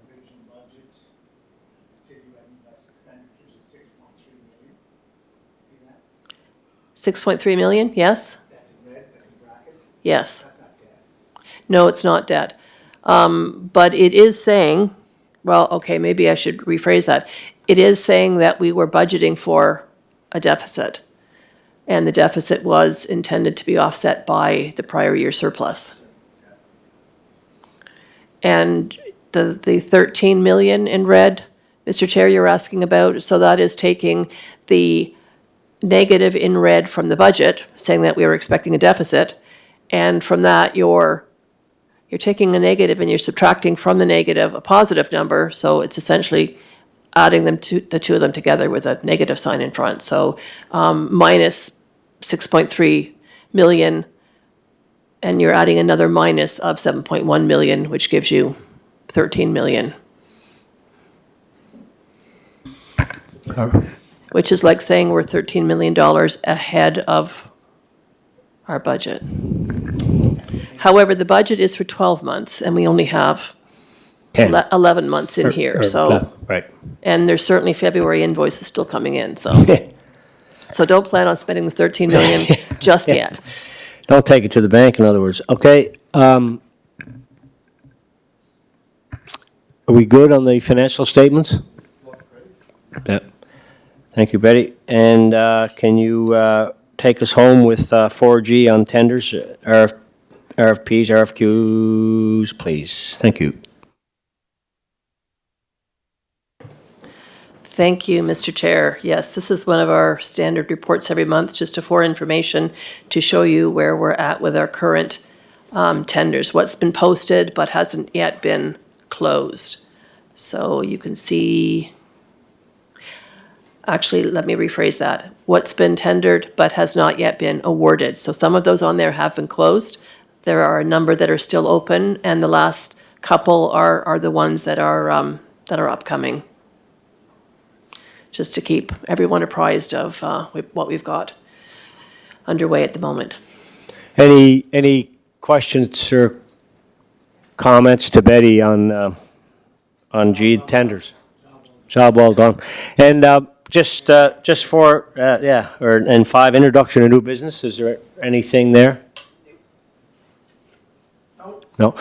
original budget, city revenue less expenditures is 6.3 million. See that? 6.3 million, yes? That's in red, that's in brackets. Yes. That's not debt. No, it's not debt. But it is saying, well, okay, maybe I should rephrase that. It is saying that we were budgeting for a deficit, and the deficit was intended to be offset by the prior year surplus. And the 13 million in red, Mr. Chair, you're asking about, so that is taking the negative in red from the budget, saying that we were expecting a deficit, and from that, you're taking a negative and you're subtracting from the negative a positive number, so it's essentially adding them to the two of them together with a negative sign in front. So minus 6.3 million, and you're adding another minus of 7.1 million, which gives you 13 million. Which is like saying we're $13 million ahead of our budget. However, the budget is for 12 months, and we only have 11 months in here, so. Right. And there's certainly February invoices still coming in, so. So don't plan on spending the 13 million just yet. Don't take it to the bank, in other words. Okay, are we good on the financial statements? Yeah. Thank you, Betty. And can you take us home with 4G on tenders, RFPs, RFQs, please? Thank you. Thank you, Mr. Chair. Yes, this is one of our standard reports every month, just for information to show you where we're at with our current tenders, what's been posted but hasn't yet been closed. So you can see, actually, let me rephrase that. What's been tendered but has not yet been awarded. So some of those on there have been closed. There are a number that are still open, and the last couple are the ones that are upcoming. Just to keep everyone apprised of what we've got underway at the moment. Any questions or comments to Betty on on G tenders. Job well done. And just for, and 5, introduction of new business, is there anything there? No.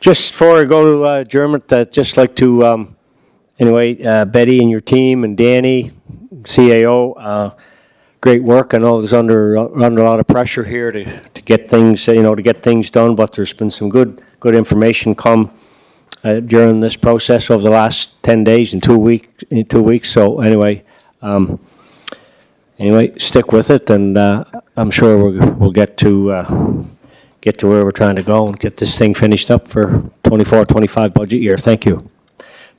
Just before I go to adjournment, I'd just like to, anyway, Betty and your team and Danny, CAO, great work. I know there's under a lot of pressure here to get things, to get things done, but there's been some good information come during this process over the last 10 days and 2 weeks. So anyway, stick with it, and I'm sure we'll get to where we're trying to go and get this thing finished up for 24-25 budget year. Thank you.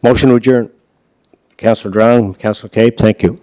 Motion to adjourn. Councillor Drown, Councillor Cape, thank you.